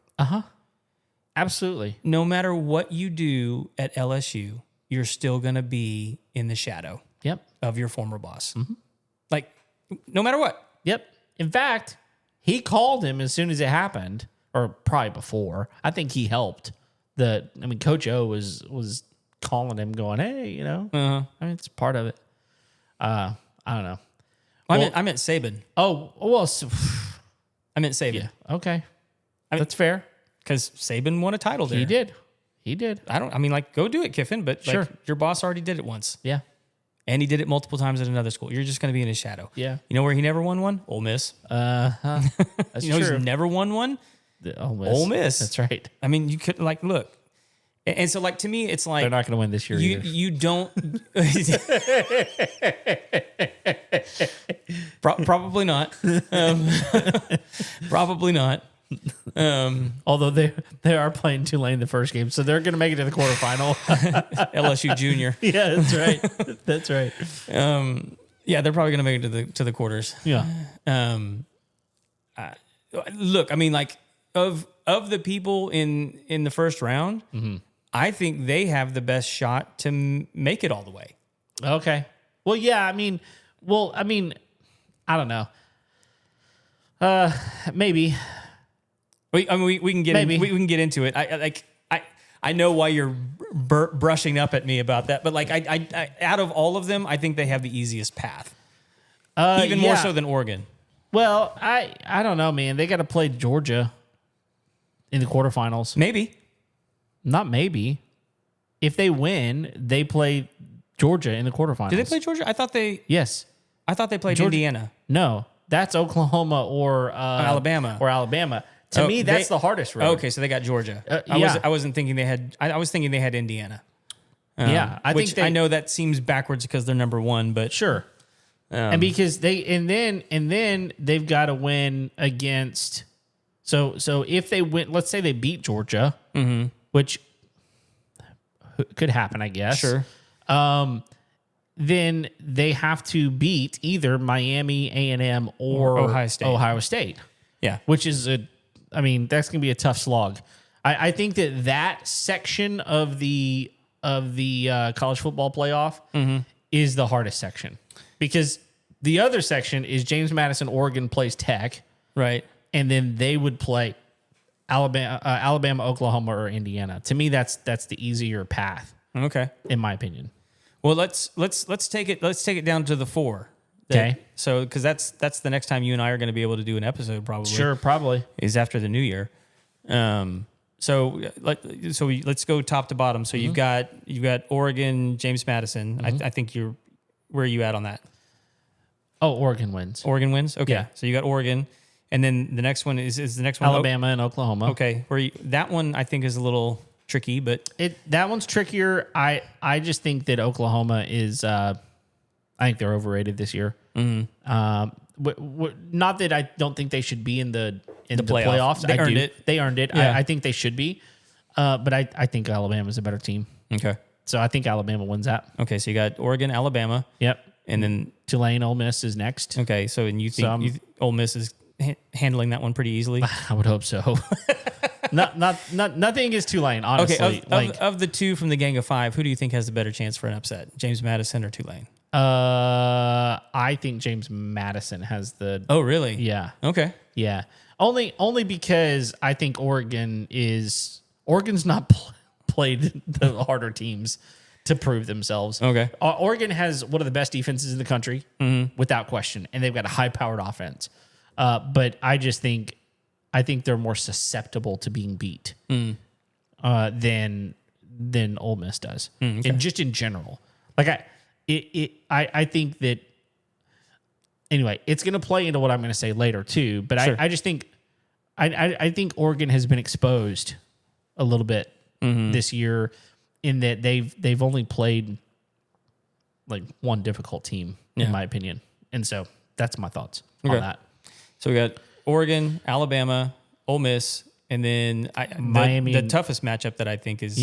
Absolutely. No matter what you do at LSU, you're still going to be in the shadow. Yep. Of your former boss. Like, no matter what. Yep. In fact, he called him as soon as it happened, or probably before. I think he helped. Coach O was calling him, going, "Hey, I mean, it's part of it." I don't know. I meant Saban. Oh, well, I meant Saban. Yeah. Okay. That's fair. Because Saban won a title there. He did. Go do it, Kiffin, but sure. Your boss already did it once. Yeah. And he did it multiple times at another school. You're just going to be in his shadow. Yeah. You know where he never won one? Ole Miss. That's you know true. He's never won one? Ole Miss. That's right. I mean, you could, look. And so, to me, it's like... They're not going to win this year either. You don't... Probably not. Probably not. Although they are playing Tulane the first game, so they're going to make it to the quarterfinal. LSU Junior. Yeah, that's right. That's right. Yeah, they're probably going to make it to the quarters. Yeah. Look, I mean, of the people in the first round, I think they have the best shot to make it all the way. Okay. Well, yeah. I mean, I don't know. Maybe. We can get Maybe. we can get into it. I know why you're brushing up at me about that, but I out of all of them, I think they have the easiest path, even more so than Oregon. Well, I don't know, man. They got to play Georgia in the quarterfinals. Maybe. Not maybe. If they win, they play Georgia in the quarterfinals. Did they play Georgia? Yes. I thought they played Georgia. Indiana. No, that's Oklahoma or Alabama. To me, that's the hardest road. Okay, so they got Georgia. Yeah. I wasn't thinking they had. I was thinking they had Indiana. I I know that seems backwards because they're number one, but sure. And because then they've got to win against. So if they win, let's say they beat Georgia, which could happen, I guess. Sure. Then they have to beat either Miami, A&M, or Ohio State. Yeah, which is that's going to be a tough slog. I think that section of the college football playoff is the hardest section, because the other section is James Madison, Oregon plays Tech, right, and then they would play Alabama, Oklahoma, or Indiana. To me, that's the easier path. Okay, in my opinion. Well, let's take it down to the 4. Okay. So, because that's the next time you and I are going to be able to do an episode, probably. Sure, probably is after the new year. let's go top to bottom. So you've got Oregon, James Madison. I think where are you at on that? Oh, Oregon wins. Oregon wins. Okay, Yeah. so you got Oregon, and then the next one is the next one Alabama and Oklahoma. Okay, that one I think is a little tricky, but that one's trickier. I just think that Oklahoma is. I think they're overrated this year. Not that I don't think they should be in the playoffs. They earned it. They earned it. Yeah. I think they should be. But I think Alabama's a better team. Okay. So I think Alabama wins that. Okay, so you got Oregon, Alabama. Yep. And then Tulane, Ole Miss is next. Okay, so and you think Ole Miss is handling that one pretty easily? I would hope so. Nothing against Tulane, honestly. Okay, of the two from the gang of five, who do you think has the better chance for an upset? James Madison or Tulane? I think James Madison has the. Oh, really? Yeah. Okay. Yeah. Only because I think Oregon's not played the harder teams to prove themselves. Okay. Oregon has one of the best defenses in the country, without question, and they've got a high-powered offense. But I think they're more susceptible to being beat than Ole Miss does, okay. and just in general. Like I think that. Anyway, it's going to play into what I'm going to say later too. But sure. I just think I think Oregon has been exposed a little bit this year, in that they've only played like one difficult team, in my opinion. And so that's my thoughts on that. So we got Oregon, Alabama, Ole Miss, and then Miami. The toughest matchup that I think is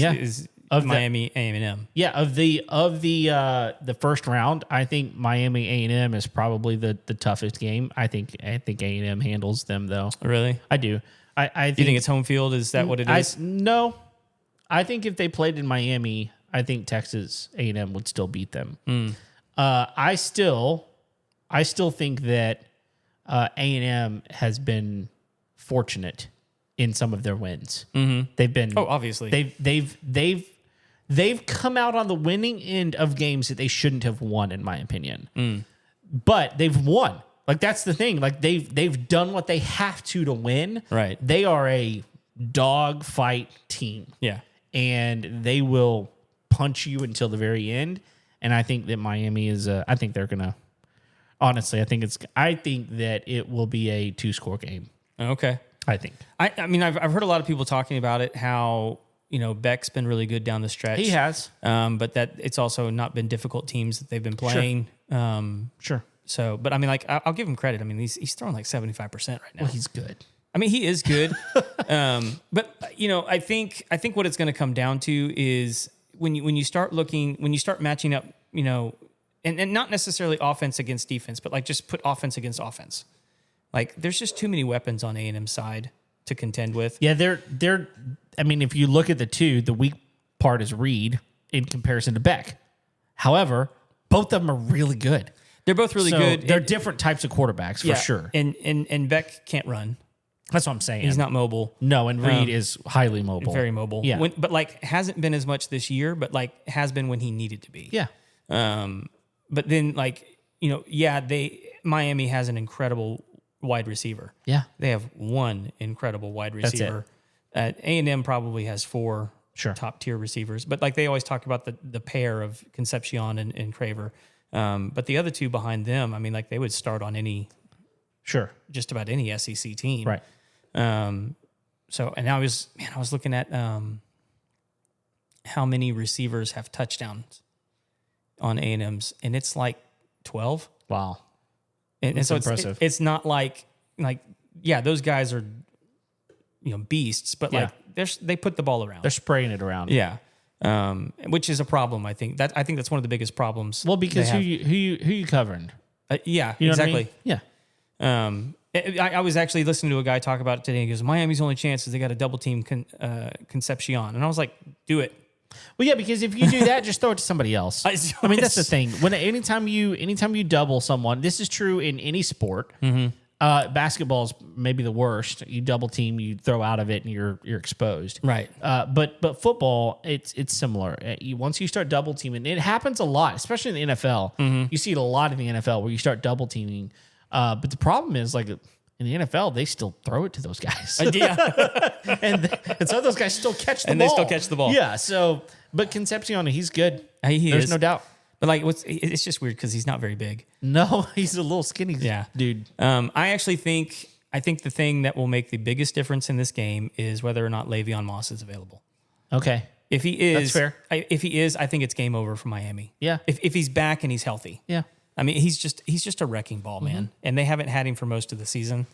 Miami A&M. Yeah, of the first round, I think Miami A&M is probably the toughest game. I think A&M handles them though. Really? I do. I think, you think it's home field? Is that what it is? No. I think if they played in Miami, I think Texas A&M would still beat them. I still think that A&M has been fortunate in some of their wins. They've been obviously they've come out on the winning end of games that they shouldn't have won, in my opinion. But they've won. Like, that's the thing. Like, they've done what they have to win. Right. They are a dog fight team. Yeah. And they will punch you until the very end. And I think that Miami is. I think they're gonna. Honestly, I think that it will be a 2-score game. Okay. I think. I mean, I've heard a lot of people talking about it. How Beck's been really good down the stretch. He has. But that it's also not been difficult teams that they've been playing. Sure. So, but I mean, like, I'll give him credit. I mean, he's throwing like 75% right now. Well, he's good. I mean, he is good. But I think what it's going to come down to is when you start matching up, and not necessarily offense against defense, but like just put offense against offense. Like, there's just too many weapons on A&M's side to contend with. Yeah, they're. I mean, if you look at the two, the weak part is Reed in comparison to Beck. However, both of them are really good. They're both really good. They're different types of quarterbacks for sure. And Beck can't run. That's what I'm saying. He's not mobile. No, and Reed is highly mobile. Very mobile. Yeah. But like, hasn't been as much this year, but like has been when he needed to be. Yeah. But then, like, Miami has an incredible wide receiver. Yeah. They have one incredible wide receiver. A&M probably has 4 top tier receivers. But like, they always talk about the pair of Concepcion and Craver. But the other two behind them, I mean, like, they would start on just about any SEC team. Right. So, and I was looking at how many receivers have touchdowns on A&M's, and it's like 12. Wow. And so impressive. It's not like those guys are beasts, but like they put the ball around. They're spraying it around. Yeah. Which is a problem. I think that's one of the biggest problems. Well, because who you covering? Yeah, you know exactly. What I mean? Yeah. I was actually listening to a guy talk about it today. He goes, Miami's only chance is they got a double team Concepcion. And I was like, do it. Well, yeah, because if you do that, just throw it to somebody else. I mean, that's the thing. Anytime you double someone, this is true in any sport. Basketball is maybe the worst. You double team, you throw out of it, and you're exposed. Right. But football, it's similar. Once you start double teaming, it happens a lot, especially in the NFL. You see it a lot in the NFL where you start double teaming. But the problem is, like, in the NFL, they still throw it to those guys. Yeah. and so those guys still catch the ball. And they still catch the ball. Yeah. So, but Concepcion, he's good. He There's is. no doubt. But like, it's just weird because he's not very big. No, he's a little skinny dude. I actually think the thing that will make the biggest difference in this game is whether or not Le'Veon Moss is available. Okay. If he is, That's fair. If he is, I think it's game over for Miami. Yeah. If he's back and he's healthy. Yeah. I mean, he's just a wrecking ball, man. And they haven't had him for most of the season.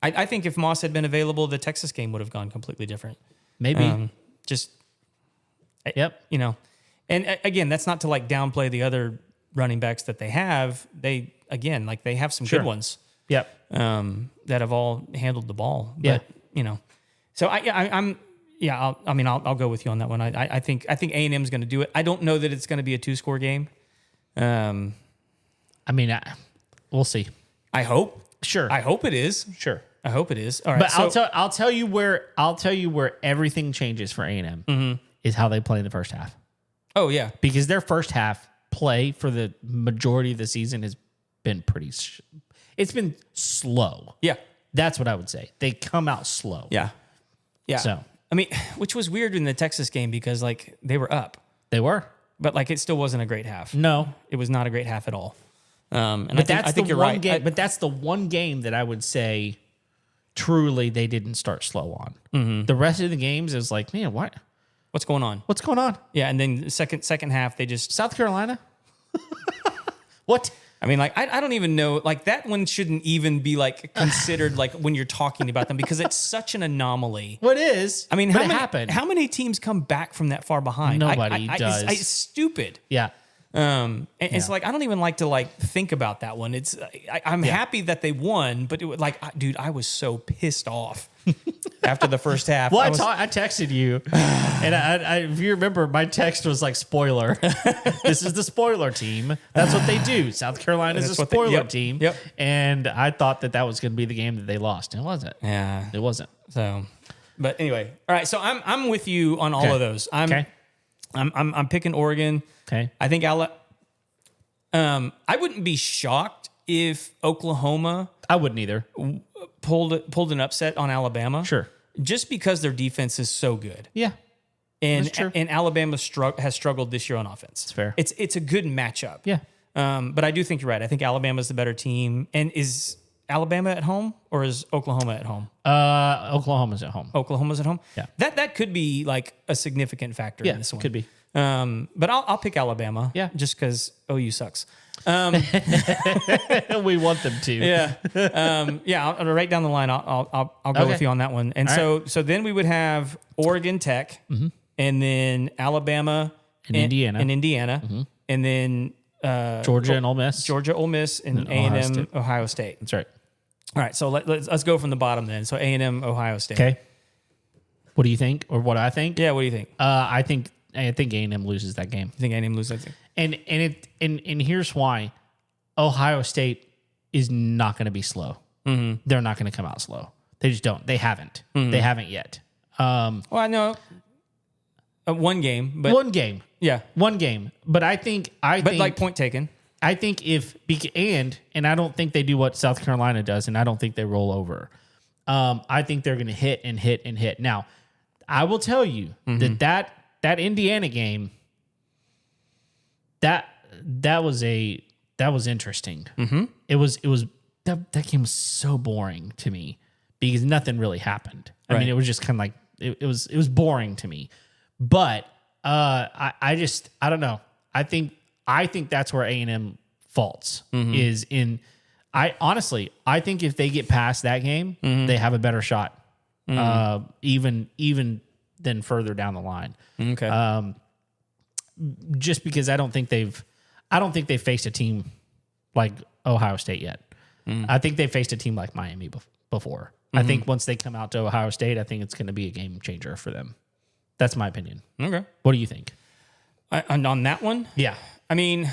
I think if Moss had been available, the Texas game would have gone completely different. Maybe. You know, and again, that's not to like downplay the other running backs that they have. They have some good ones. Yep. That have all handled the ball. Yeah. But, you know, so I'll go with you on that one. I think A&M is going to do it. I don't know that it's going to be a 2-score game. We'll see. I hope. Sure. I hope it is. Sure. I hope it is. All right. But I'll tell you where everything changes for A&M is how they play in the first half. Oh yeah, because their first half play for the majority of the season has been it's been slow. Yeah, that's what I would say. They come out slow. Yeah. So I mean, which was weird in the Texas game because like they were up, but like it still wasn't a great half. No, it was not a great half at all. I think you're right. But that's the one game that I would say truly they didn't start slow on. Mm-hmm. The rest of the games is like, man, what? What's going on? What's going on? Yeah, and then the second half they just South Carolina. What? I mean, like I don't even know. Like that one shouldn't even be like considered like when you're talking about them because it's such an anomaly. What is? I mean, happened? How many teams come back from that far behind? Nobody does. It's stupid. Yeah. It's like I don't even like to like think about that one. It's I'm happy that they won, but it was like, dude, I was so pissed off after the first half. Well, I texted you, and I if you remember, my text was like, "Spoiler, this is the spoiler team. That's what they do. South Carolina is a spoiler team." Yep. And I thought that was going to be the game that they lost, and it wasn't. Yeah, it wasn't. So, but anyway, all right. So I'm with you on all of those. I'm picking Oregon. Okay. I think I wouldn't be shocked if Oklahoma I wouldn't either. pulled an upset on Alabama. Sure. Just because their defense is so good. Yeah. And Alabama has struggled this year on offense. It's fair. It's a good matchup. Yeah. But I do think you're right. I think Alabama's the better team. And is Alabama at home or is Oklahoma at home? Oklahoma's at home. Oklahoma's at home? Yeah. That could be like a significant factor in this one. Could be. But I'll pick Alabama. Yeah. Just because OU sucks. We want them to. Yeah. I'll right down the line. I'll go with you on that one. And so then we would have Oregon Tech, and then Alabama and Indiana, and then Georgia and Ole Miss, and A&M Ohio State. That's right. All right. So let's go from the bottom then. So A&M Ohio State. Okay. What do you think, or what I think? Yeah. What do you think? I think A&M loses that game. You think A&M loses that game? And here's why. Ohio State is not going to be slow. Mm-hmm. They're not going to come out slow. They just don't. They haven't. Mm-hmm. They haven't yet. Well, I know one game, but one game. Yeah, one game. But I think like point taken. I think and I don't think they do what South Carolina does, and I don't think they roll over. I think they're going to hit and hit and hit. Now, I will tell you that Indiana game. That was interesting. Mm-hmm. It was that game was so boring to me because nothing really happened. I mean, it was just kind of like it was boring to me. But I don't know. I think that's where A&M faults is in. I think if they get past that game, they have a better shot. Even than further down the line. Okay. Just because I don't think they've faced a team like Ohio State yet. I think they faced a team like Miami before. I think once they come out to Ohio State, I think it's going to be a game changer for them. That's my opinion. Okay. What do you think? On that one? Yeah. I mean,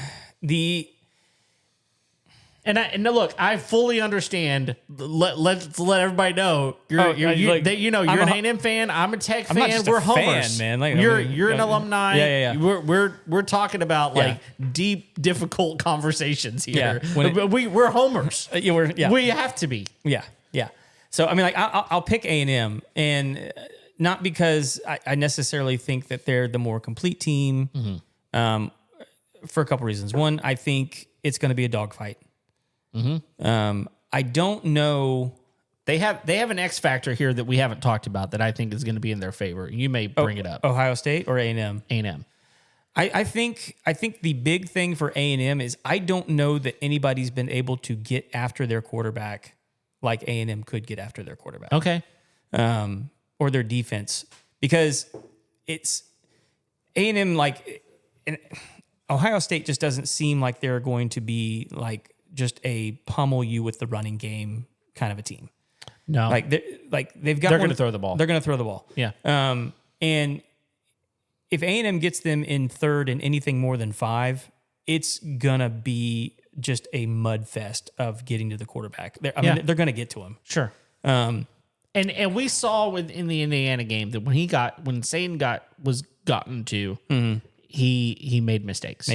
And look, I fully understand. Let's let everybody know you're an A&M fan. I'm a Tech fan. I'm not just we're a homers. fan, man. You're an alumni. Yeah. We're talking about like deep, difficult conversations here. Yeah. We're homers. We have to be. Yeah. Yeah. So I mean, like I'll pick A&M, and not because I necessarily think that they're the more complete team. For a couple reasons. One, I think it's going to be a dogfight. I don't know. They have an X factor here that we haven't talked about that I think is going to be in their favor. You may bring it up. Ohio State or A&M? A&M. I think the big thing for A&M is I don't know that anybody's been able to get after their quarterback like A&M could get after their quarterback. Okay. Or their defense, because it's A&M, like, and Ohio State just doesn't seem like they're going to be like just a pummel you with the running game kind of a team. No. They're going to throw the ball. They're going to throw the ball. Yeah. And if A&M gets them in third and anything more than 5, it's going to be just a mud fest of getting to the quarterback. They're going to get to him. Sure. And we saw in the Indiana game that when Satan was gotten to, he made mistakes.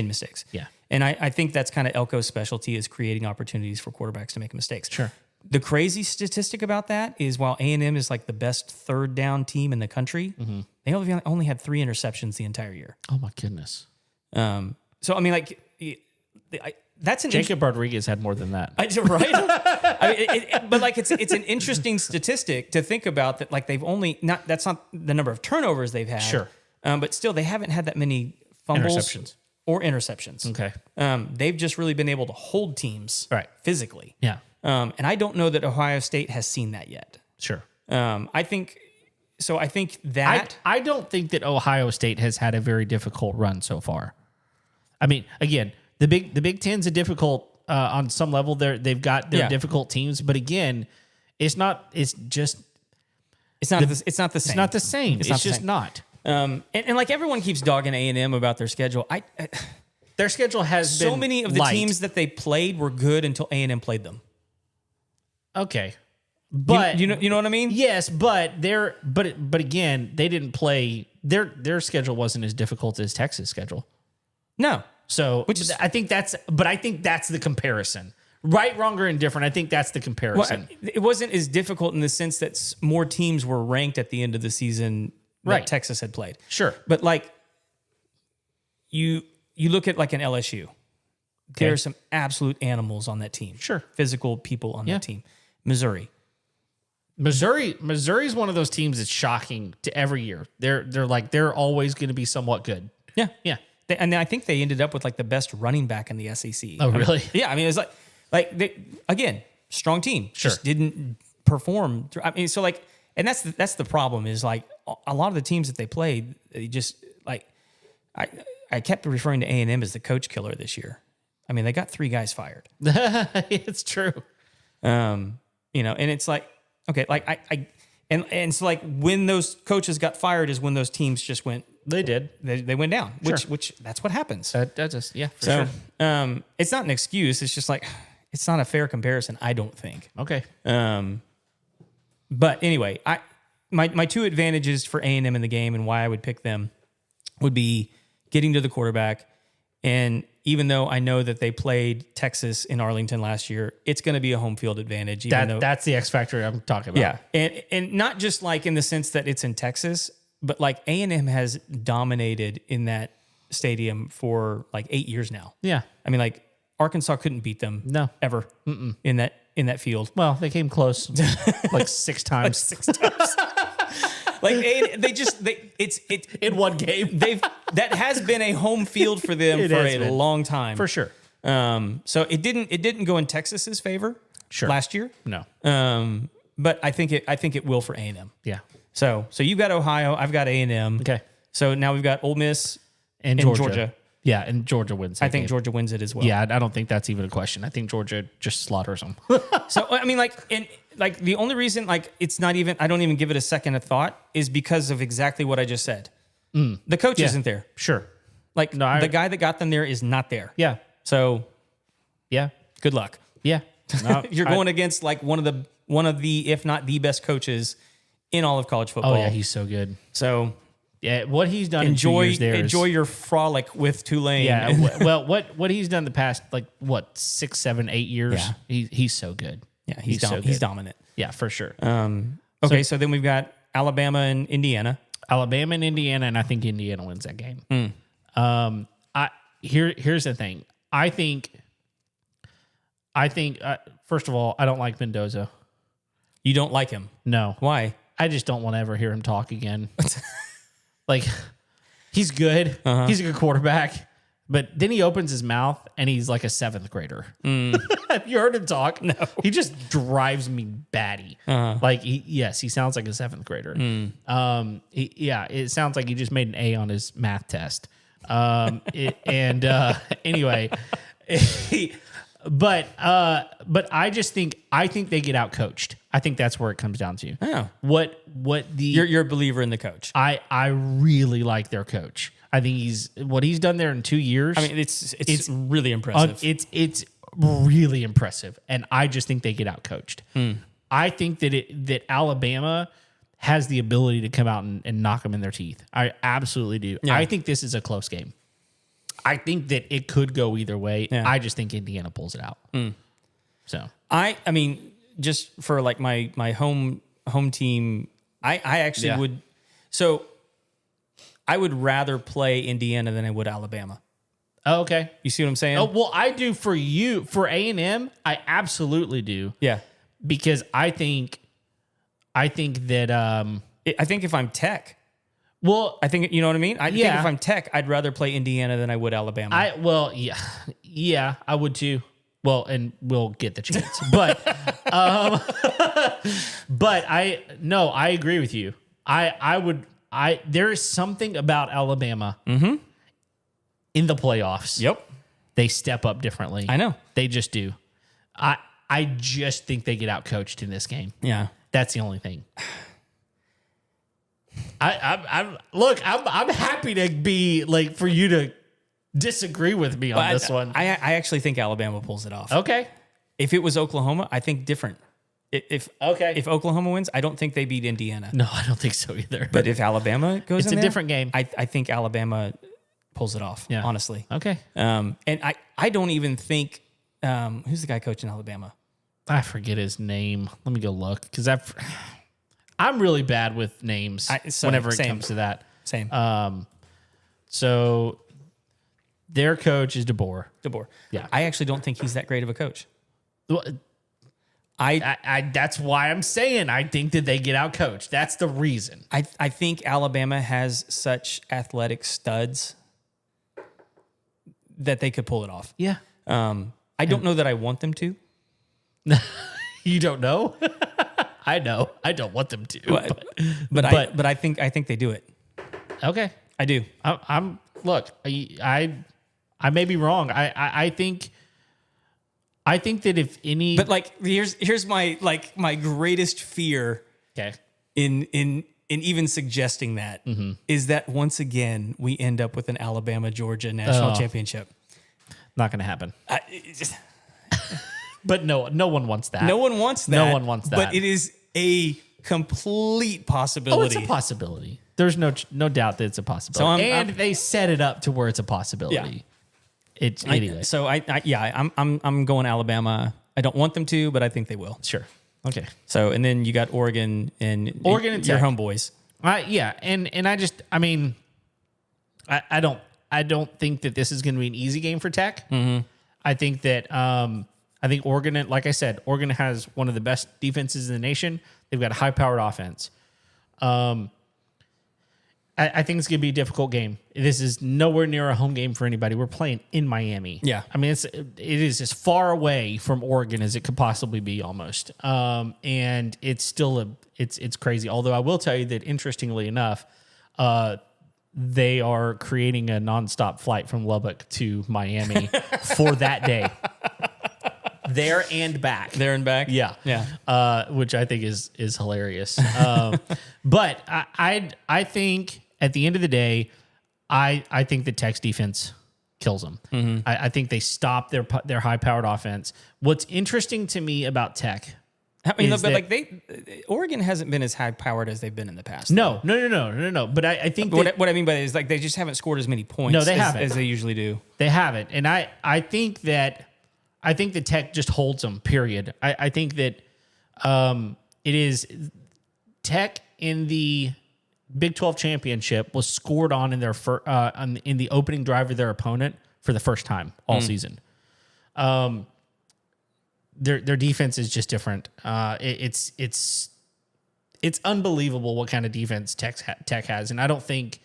Yeah. And I think that's kind of Elko's specialty, is creating opportunities for quarterbacks to make mistakes. Sure. The crazy statistic about that is while A&M is like the best third down team in the country, they only had 3 interceptions the entire year. Oh my goodness. So I mean, like, that's an Jacob Rodriguez had more than that. Right? But like it's an interesting statistic to think about, that like that's not the number of turnovers they've had. Sure. But still they haven't had that many fumbles or interceptions. Okay. They've just really been able to hold teams physically. Yeah. And I don't know that Ohio State has seen that yet. Sure. I think that I don't think that Ohio State has had a very difficult run so far. I mean, again, the Big Ten's a difficult on some level. They've got their difficult teams, but again, it's not. It's just. It's not the same. It's not the same. It's just not. And like everyone keeps dogging A&M about their schedule. Their schedule has been so many of the teams that they played were good until A&M played them. Okay. But you know what I mean? Yes, but again, they didn't play their schedule wasn't as difficult as Texas' schedule. No. So I think that's the comparison. Right, wrong, or indifferent. I think that's the comparison. Well, it wasn't as difficult in the sense that more teams were ranked at the end of the season that Texas had played. Sure. But like you look at like an LSU. Okay. There are some absolute animals on that team. Sure. Physical people on that team. Missouri's one of those teams that's shocking to every year. They're always going to be somewhat good. Yeah. Yeah. And I think they ended up with like the best running back in the SEC. Oh, really? I mean, it's again, strong team. Sure. Just didn't perform. I mean, so like, and that's the problem, is like a lot of the teams that they played, they just like, I kept referring to A&M as the coach killer this year. I mean, they got 3 guys fired. It's true. And it's like, okay, like and so like when those coaches got fired is when those teams just went. They did. They went down, which that's what happens. That just for sure. It's not an excuse. It's just like, it's not a fair comparison, I don't think. Okay. But anyway, my 2 advantages for A&M in the game and why I would pick them would be getting to the quarterback. And even though I know that they played Texas in Arlington last year, it's going to be a home field advantage. That's the X factor I'm talking about. Yeah. And not just like in the sense that it's in Texas, but like A&M has dominated in that stadium for like 8 years now. Yeah. I memean, like Arkansas couldn't beat them ever in that field. Well, they came close like 6 times. Like it's in one game. That has been a home field for them for a long time. For sure. So it didn't go in Texas's favor last year. No. But I think it will for A&M. Yeah. So you've got Ohio, I've got A&M. Okay. So now we've got Ole Miss and Georgia. Yeah, and Georgia wins. I think Georgia wins it as well. Yeah, I don't think that's even a question. I think Georgia just slaughters them. So I mean, the only reason it's not even, I don't even give it a second of thought, is because of exactly what I just said. The coach isn't there. Sure. The guy that got them there is not there. Yeah. So yeah, good luck. Yeah. No, you're going against like one of the if not the best coaches in all of college football. Oh yeah, he's so good. So yeah, what he's done enjoy in 2 years there enjoy your frolic with Tulane. Yeah. Well, what he's done the past 6, 7, 8 years. Yeah. He's so good. Yeah, He's so he's good. dominant. Yeah, for sure. Okay, so then we've got Alabama and Indiana. Alabama and Indiana, and I think Indiana wins that game. Here's the thing. I think first of all, I don't like Mendoza. You don't like him. No. Why? I just don't want to ever hear him talk again. Like, he's good. He's a good quarterback. But then he opens his mouth and he's like a 7th grader. Have you heard him talk? No. He just drives me batty. Like, he sounds like a 7th grader. It sounds like he just made an A on his math test. Anyway, but I think they get out coached. I think that's where it comes down to. Oh. You're a believer in the coach. I really like their coach. I think what he's done there in 2 years. I mean, it's really impressive. It's really impressive, and I just think they get out coached. I think that Alabama has the ability to come out and knock them in their teeth. I absolutely do. Yeah. I think this is a close game. I think that it could go either way. Yeah. I just think Indiana pulls it out. So I mean, just for like my home team, I actually would. So I would rather play Indiana than I would Alabama. Oh, okay. You see what I'm saying? Oh, well, I do for you. For A&M, I absolutely do. Yeah. Because I think that I think if I'm Tech, well, I think, you know what I mean? I think if I'm Tech, I'd rather play Indiana than I would Alabama. I would too. Well, and we'll get the chance. But I agree with you. There is something about Alabama in the playoffs. Yep. They step up differently. I know. They just do. I just think they get out coached in this game. Yeah. That's the only thing. I'm happy to be like for you to disagree with me on this one. I actually think Alabama pulls it off. Okay. If it was Oklahoma, I think different. If Oklahoma wins, I don't think they beat Indiana. No, I don't think so either. But if Alabama goes it's in a there, different game. I think Alabama pulls it off, honestly. Okay. And I don't even think who's the guy coaching Alabama? I forget his name. Let me go look because I'm really bad with names whenever it comes to that. Same. So their coach is DeBoer. Yeah. I actually don't think he's that great of a coach. Well, I that's why I'm saying I think that they get out coached. That's the reason. I think Alabama has such athletic studs that they could pull it off. Yeah. I don't know that I want them to. You don't know? I know. I don't want them to. But I think they do it. Okay. I do. I'm look, I may be wrong. I think that if any But like here's my greatest fear in even suggesting that is that once again we end up with an Alabama Georgia national championship. Not going to happen. But no one wants that. No one wants that. No one wants that. But it is a complete possibility. Oh, it's a possibility. There's no doubt that it's a possibility. They set it up to where it's a possibility. Anyway. I'm going Alabama. I don't want them to, but I think they will. Sure. Okay. So and then you got Oregon and your Tech. Homeboys. And I don't think that this is going to be an easy game for Tech. I think that I think Oregon, like I said, Oregon has one of the best defenses in the nation. They've got a high-powered offense. I think it's going to be a difficult game. This is nowhere near a home game for anybody. We're playing in Miami. Yeah. I mean, it is as far away from Oregon as it could possibly be almost. And it's still it's crazy. Although I will tell you that interestingly enough, they are creating a nonstop flight from Lubbock to Miami for that day. There and back. Yeah. Yeah. Which I think is hilarious. But I think at the end of the day, I think the Tech's defense kills them. I think they stop their high-powered offense. What's interesting to me about Tech, Oregon hasn't been as high-powered as they've been in the past. No. But I think what I mean by that is like they just haven't scored as many points haven't. as they usually do. They haven't, and I think that I think that Tech just holds them. Period. I think that it is Tech in the Big 12 championship was scored on in their in the opening drive of their opponent for the first time all season. Their defense is just different. It's unbelievable what kind of defense Tech has, and I don't think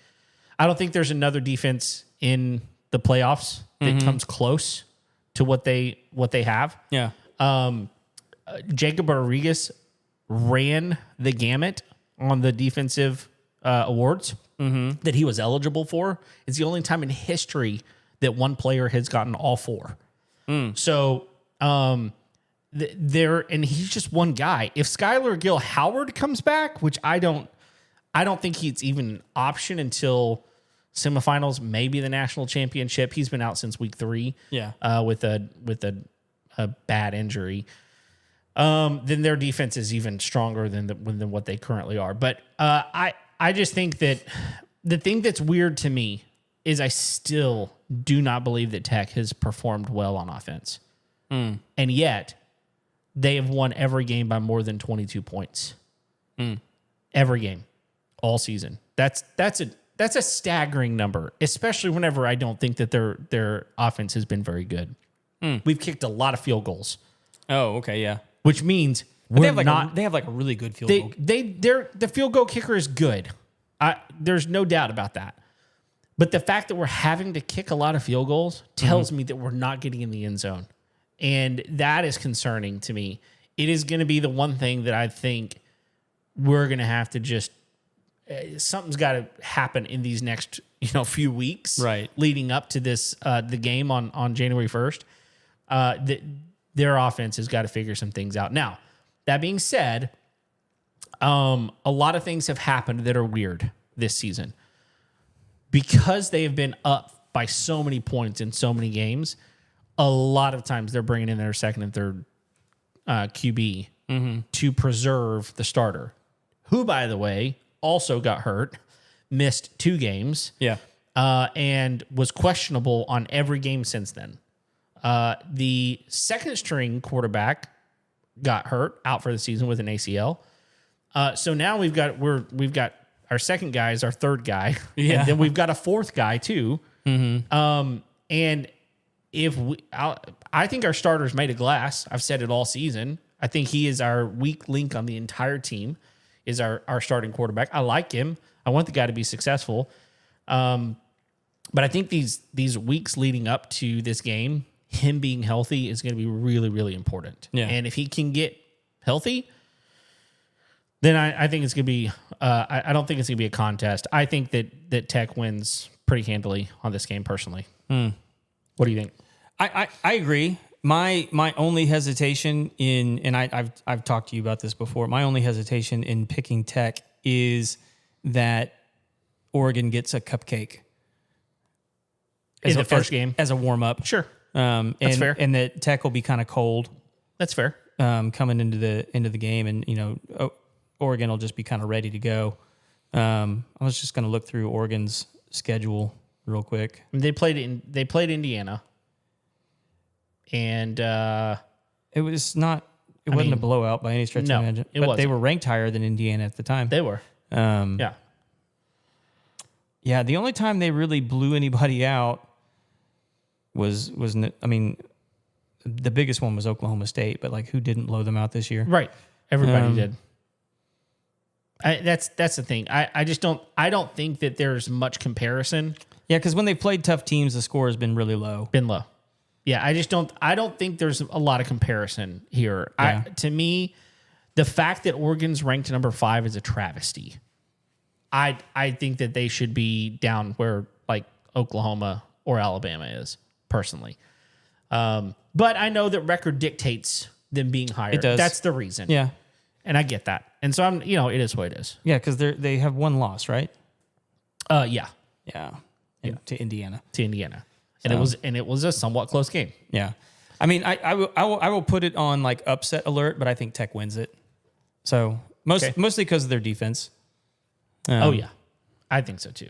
there's another defense in the playoffs that comes close to what they have. Yeah. Jacob Rodriguez ran the gamut on the defensive awards that he was eligible for. It's the only time in history that one player has gotten all four. So there, and he's just one guy. If Skylar Gill Howard comes back, which I don't think he's even an option until semifinals, maybe the national championship. He's been out since week 3. Yeah. With a bad injury. Then their defense is even stronger than what they currently are. But I just think that the thing that's weird to me is I still do not believe that Tech has performed well on offense. And yet they have won every game by more than 22 points. Every game, all season. That's a staggering number, especially whenever I don't think that their offense has been very good. We've kicked a lot of field goals. Oh, okay, yeah. Which means they have a really good field goal. The field goal kicker is good. There's no doubt about that. But the fact that we're having to kick a lot of field goals tells me that we're not getting in the end zone. And that is concerning to me. It is going to be the one thing that I think we're going to have to just something's got to happen in these next few weeks, right, leading up to this the game on January 1st. Their offense has got to figure some things out. Now, that being said, a lot of things have happened that are weird this season because they have been up by so many points in so many games. A lot of times they're bringing in their second and third QB to preserve the starter, who, by the way, also got hurt, missed 2 games, and was questionable on every game since then. The second string quarterback got hurt, out for the season with an ACL. So now we've got our second guy is our third guy, and then we've got a fourth guy too. And I think our starter's made of glass. I've said it all season. I think he is our weak link on the entire team. Is our starting quarterback. I like him. I want the guy to be successful. But I think these weeks leading up to this game, him being healthy is going to be really, really important. Yeah. And if he can get healthy, then I think it's going to be. I don't think it's going to be a contest. I think that Tech wins pretty handily on this game. Personally, what do you think? I agree. My only hesitation and I've talked to you about this before. My only hesitation in picking Tech is that Oregon gets a cupcake In the first game as a warm up. Sure, that's fair. And that Tech will be kind of cold. That's fair. Coming into the game, and Oregon will just be kind of ready to go. I was just going to look through Oregon's schedule real quick. They played Indiana. And it wasn't a blowout by any stretch of the imagination. But they were ranked higher than Indiana at the time. They were. Yeah. Yeah, the only time they really blew anybody out was the biggest one was Oklahoma State, but who didn't blow them out this year? Right. Everybody did. That's the thing. I don't think that there's much comparison. Yeah, because when they played tough teams, the score has been really low. Yeah, I don't think there's a lot of comparison here. Yeah. To me, the fact that Oregon's ranked number 5 is a travesty. I think that they should be down where Oklahoma or Alabama is, personally. But I know that record dictates them being higher. It does. That's the reason. Yeah. And I get that. And so it is what it is. Yeah, because they have one loss, right? Yeah. Yeah. To Indiana. And it was a somewhat close game. Yeah. I mean, I will put it on upset alert, but I think Tech wins it. So mostly because of their defense. Yeah. I think so too.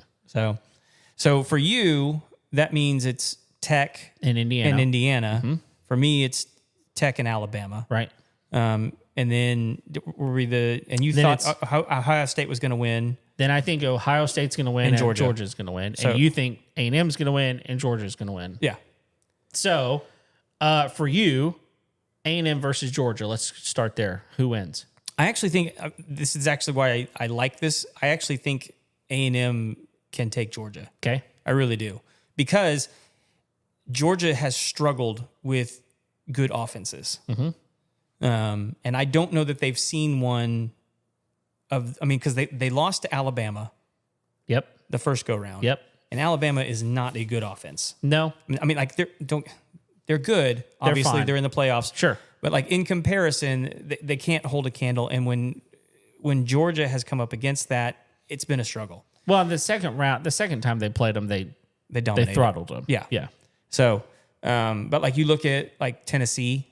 So for you, that means it's Tech in Indiana. And Indiana. For me, it's Tech and Alabama. Right. And then were we you Then thought Ohio State was going to win. Then I think Ohio State's going to win and Georgia. Georgia's going to win. So- and you think A&M's going to win and Georgia's going to win. Yeah. So for you, A&M versus Georgia, let's start there. Who wins? I actually think this is actually why I like this. I actually think A&M can take Georgia. Okay. I really do. Because Georgia has struggled with good offenses. And I don't know that they've seen one because they lost to Alabama Yep. the first go round. Yep. And Alabama is not a good offense. No. I mean, like they're good. Obviously, fine. they're in the playoffs. Sure. But like in comparison, they can't hold a candle. And when Georgia has come up against that, it's been a struggle. Well, the second time they played them, they dominated. They throttled them. Yeah. Yeah. So, but like you look at like Tennessee,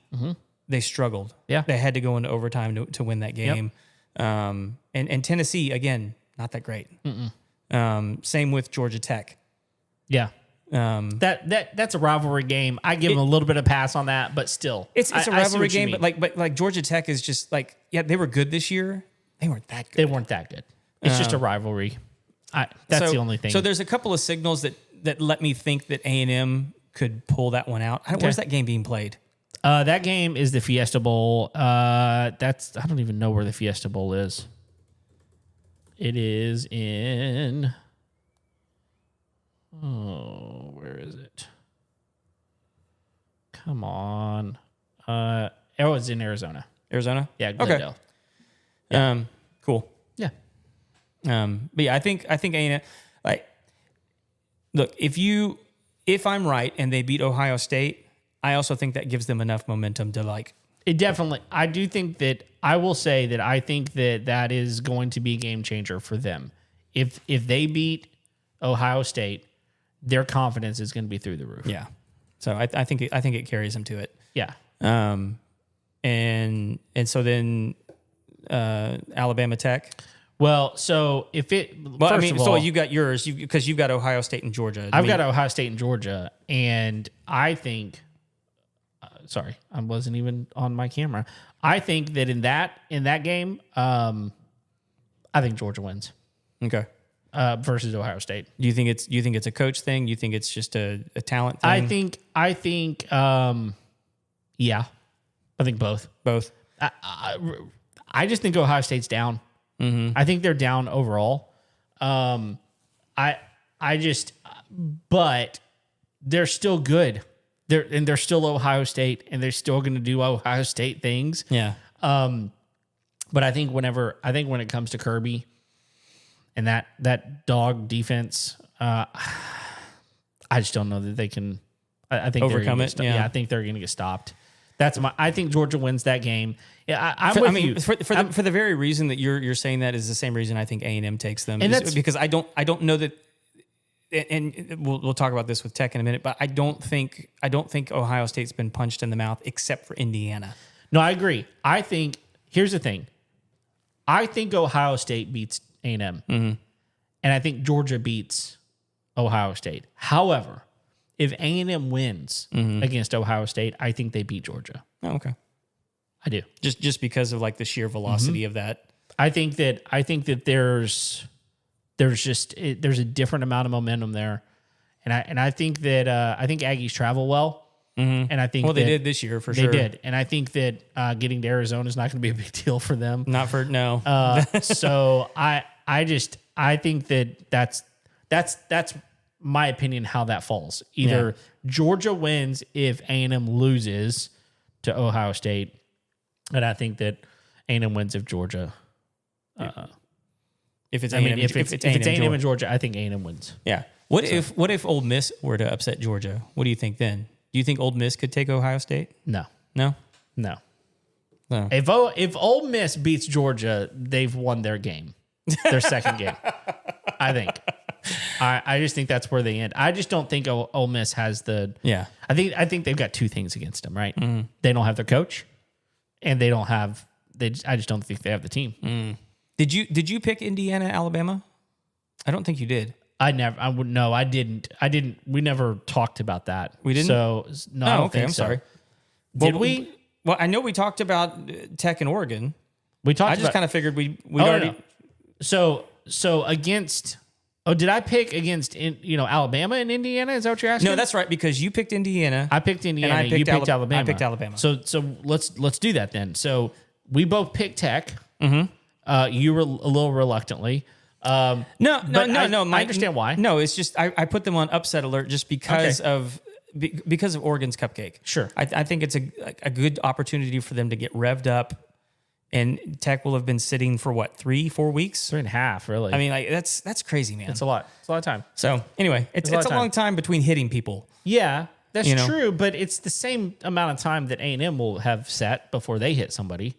they struggled. Yeah. They had to go into overtime to win that game. And Tennessee, again, not that great. Same with Georgia Tech. Yeah. That's a rivalry game. I give them a little bit of pass on that, but still, It's a I see rivalry what you game, mean. but like Georgia Tech is just like, yeah, they were good this year. They weren't that good. They weren't that good. It's just a rivalry. That's the only thing. So there's a couple of signals that let me think that A&M could pull that one out. Where's that game being played? That game is the Fiesta Bowl. I don't even know where the Fiesta Bowl is. It is in. Oh, where is it? Come on. It's in Arizona. Arizona? Yeah, Glendale. Okay. Cool. Yeah. But yeah, I think A&M, like, look, if I'm right and they beat Ohio State, I also think that gives them enough momentum to like. It definitely. I do think that I will say that I think that is going to be a game changer for them. If they beat Ohio State, their confidence is going to be through the roof. Yeah. So I think it carries them to it. Yeah. And so then Alabama Tech. Well, so if it. Well, first I mean, of so all, you got yours because you've got Ohio State and Georgia. I've got Ohio State and Georgia, and I think. Sorry, I wasn't even on my camera. I think that in that game, I think Georgia wins. Okay. Versus Ohio State. Do you think it's a coach thing? You think it's just a talent thing? I think yeah. I think both. Both. I just think Ohio State's down. I think they're down overall. But they're still good. They're still Ohio State, and they're still going to do Ohio State things. Yeah. But I think when it comes to Kirby and that dog defense, I just don't know that they can. I think overcome it. Yeah, I think they're going to get stopped. I think Georgia wins that game. Yeah, I'm with you. For the very reason that you're saying that is the same reason I think A&M takes them, and that's because I don't know that. And we'll talk about this with Tech in a minute, but I don't think Ohio State's been punched in the mouth except for Indiana. No, I agree. I think here's the thing. I think Ohio State beats A&M, and I think Georgia beats Ohio State. However, if A&M wins against Ohio State, I think they beat Georgia. Oh, okay. I do. Just because of like the sheer velocity of that. I think that there's a different amount of momentum there, and I think that I think Aggies travel well, and I think they did this year for sure. They did, and I think that getting to Arizona is not going to be a big deal for them. Not for no. So I think that's my opinion how that falls. Either Georgia wins if A&M loses to Ohio State, and I think that A&M wins if Georgia. If it's A&M and Georgia, I think A&M wins. Yeah. What if Ole Miss were to upset Georgia? What do you think then? Do you think Ole Miss could take Ohio State? No. No. If Ole Miss beats Georgia, they've won their game, their second game. I think. I just think that's where they end. I just don't think Ole Miss has the. Yeah. I think they've got two things against them. Right. They don't have their coach, and they don't have. I just don't think they have the team. Did you pick Indiana, Alabama? I don't think you did. I would no, I didn't. We never talked about that. We didn't. So no, I don't think I'm so. sorry. Did we? Well, I know we talked about Tech and Oregon. We talked. I just kind of figured we'd Oh, already. No. So against. Oh, did I pick against Alabama and Indiana? Is that what you're asking? No, that's right, because you picked Indiana. I picked Indiana. And You picked Alabama. I picked Alabama. So let's do that then. So we both picked Tech. Mm-hmm. You were a little reluctantly. No. I understand why. No, it's just I put them on upset alert just because of Oregon's cupcake. Sure. I think it's a good opportunity for them to get revved up, and Tech will have been sitting for what, 3-4 weeks? 3.5, really. I mean, like that's crazy, man. it's a lot. It's a lot of time. So anyway, it's a lot a of long time between hitting people. Yeah, that's You know? true. But it's the same amount of time that A&M will have sat before they hit somebody.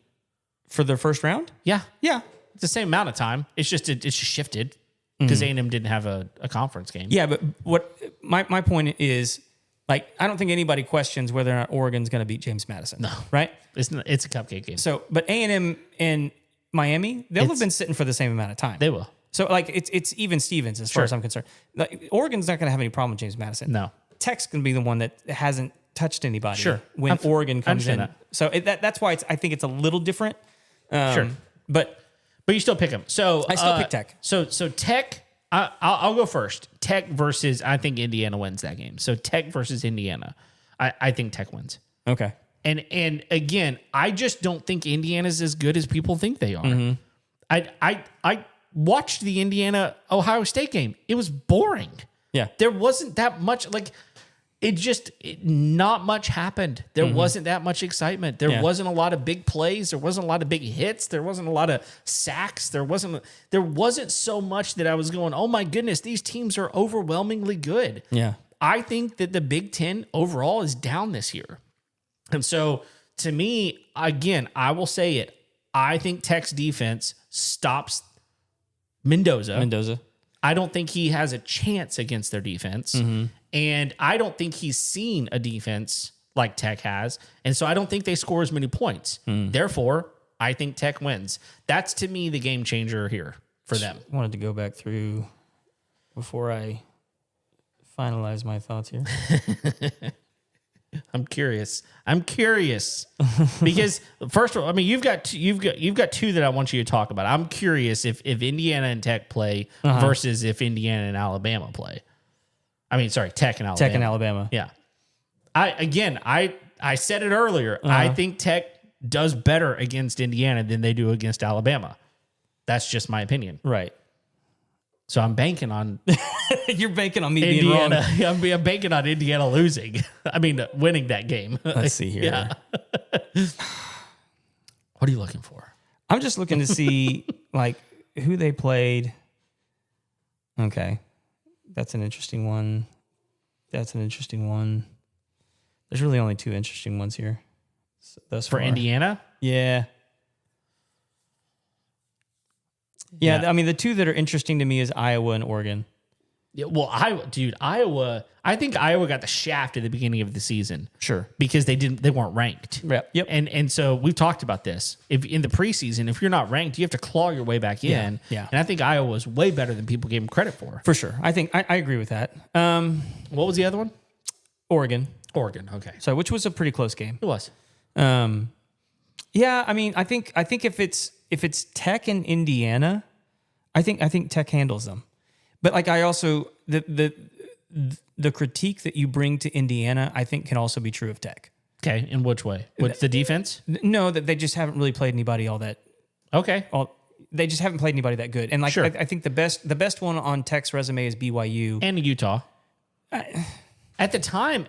For their first round? Yeah, Yeah. it's the same amount of time. It's just shifted because A&M didn't have a conference game. Yeah, but what my point is, like, I don't think anybody questions whether or not Oregon's going to beat James Madison. No. Right? It's a cupcake game. So, but A&M and Miami, they'll have been sitting for the same amount of time. They will. So, like, it's even Stevens as far as I'm concerned. Like, Oregon's not going to have any problem with James Madison. No. Tech's going to be the one that hasn't touched anybody. Sure. When Oregon comes in. that. So that's why I think it's a little different. Sure. But you still pick them. So I still pick Tech. So Tech. I'll go first. Tech versus. I think Indiana wins that game. So Tech versus Indiana. I think Tech wins. okay. And again, I just don't think Indiana's as good as people think they are. Mm-hmm. I watched the Indiana Ohio State game. It was boring. Yeah. There wasn't that much not much happened. There wasn't that much excitement. There wasn't a lot of big plays. There wasn't a lot of big hits. There wasn't a lot of sacks. There wasn't so much that I was going, oh my goodness, these teams are overwhelmingly good. Yeah. I think that the Big Ten overall is down this year. And so to me, again, I will say it. I think Tech's defense stops Mendoza. I don't think he has a chance against their defense. And I don't think he's seen a defense like Tech has. And so I don't think they score as many points. Therefore, I think Tech wins. That's, to me, the game changer here for them. I wanted to go back through before I finalize my thoughts here. I'm curious because first of all, I mean, you've got two that I want you to talk about. I'm curious if Indiana and Tech play versus if Indiana and Alabama play. I mean, sorry, Tech and Alabama. Tech and Alabama. Yeah. I said it earlier. I think Tech does better against Indiana than they do against Alabama. That's just my opinion. Right. So I'm banking on You're banking on me Indiana. being wrong. I'm banking on Indiana losing. I mean, winning that game. Let's see here. Yeah. What are you looking for? I'm just looking to see like who they played. Okay. That's an interesting one. There's really only two interesting ones here. Thus For far. Indiana? Yeah. Yeah, I mean, the two that are interesting to me is Iowa and Oregon. Yeah, well, Iowa, I think Iowa got the shaft at the beginning of the season. Sure. Because they weren't ranked. Yep. And so we've talked about this. If in the preseason, if you're not ranked, you have to claw your way back in. Yeah. And I think Iowa was way better than people gave them credit for. For sure. I think I agree with that. What was the other one? Oregon. Okay. So which was a pretty close game. It was. Yeah, I mean, I think if it's Tech and Indiana, I think Tech handles them. But like I also the critique that you bring to Indiana, I think can also be true of Tech. Okay, in which way? What's the defense? No, that they just haven't really played anybody all that. Okay. They just haven't played anybody that good. And like Sure. I think the best one on Tech's resume is BYU And Utah. At the time,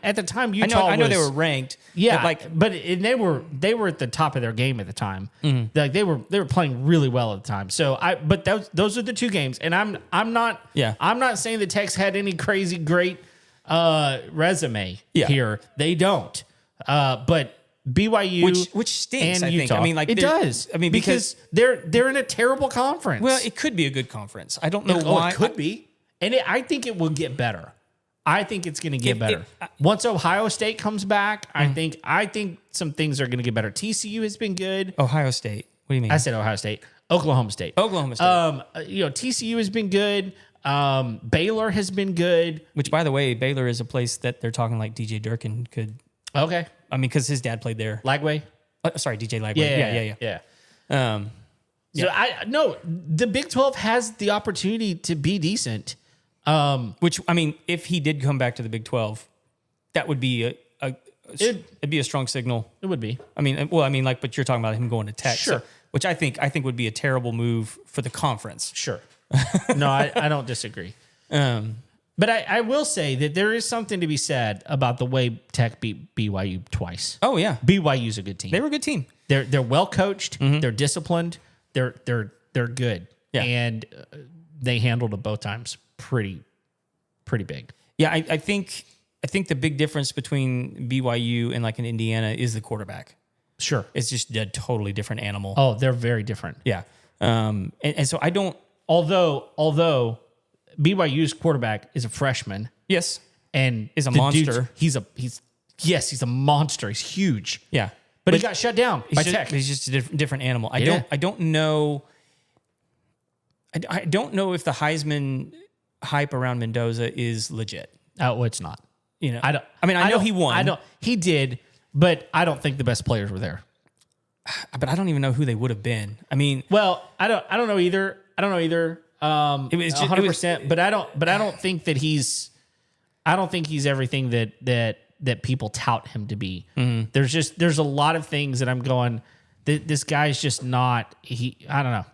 Utah I know they was- were ranked. Yeah, but they were at the top of their game at the time. Like they were playing really well at the time. So but those are the two games, and I'm not saying that Tech's had any crazy great resume here. They don't. But BYU, which stinks. and I think. Utah, I mean, like it does. I mean, because they're in a terrible conference. well, it could be a good conference. I don't know why. It could be, and I think it will get better. I think it's going to get better. Once Ohio State comes back, I think some things are going to get better. TCU has been good. Ohio State. What do you mean? I said Ohio State. Oklahoma State. TCU has been good. Baylor has been good. Which, by the way, Baylor is a place that they're talking like DJ Durkin could Okay. I mean, because his dad played there. Lagway. Sorry, DJ Lagway. Yeah. Um, So the Big 12 has the opportunity to be decent. which, I mean, if he did come back to the Big 12, that would be it'd be a strong signal. It would be. I mean, but you're talking about him going to Tech. Sure. So, which I think would be a terrible move for the conference. Sure. No, I don't disagree. But I will say that there is something to be said about the way Tech beat BYU twice. Oh yeah, BYU's a good team. they were a good team. They're well coached. They're disciplined. They're good. Yeah. And they handled it both times pretty big. Yeah, I think the big difference between BYU and like an Indiana is the quarterback. Sure. It's just a totally different animal. Oh, they're very different. Yeah. And so I don't. Although BYU's quarterback is a freshman Yes. and Is a the monster. he's a monster. He's huge. Yeah. But he got shut down by Tech. He's just a different animal. I Yeah. don't know. I don't know if the Heisman hype around Mendoza is legit. Oh, it's not. You know, I don't. I know he won. He did, but I don't think the best players were there. But I don't even know who they would have been. I mean, Well, I don't know either. It was just- 100%. But I don't think that he's. I don't think he's everything that people tout him to be. Mm-hmm. There's a lot of things that I'm going. This guy's just not. I don't know.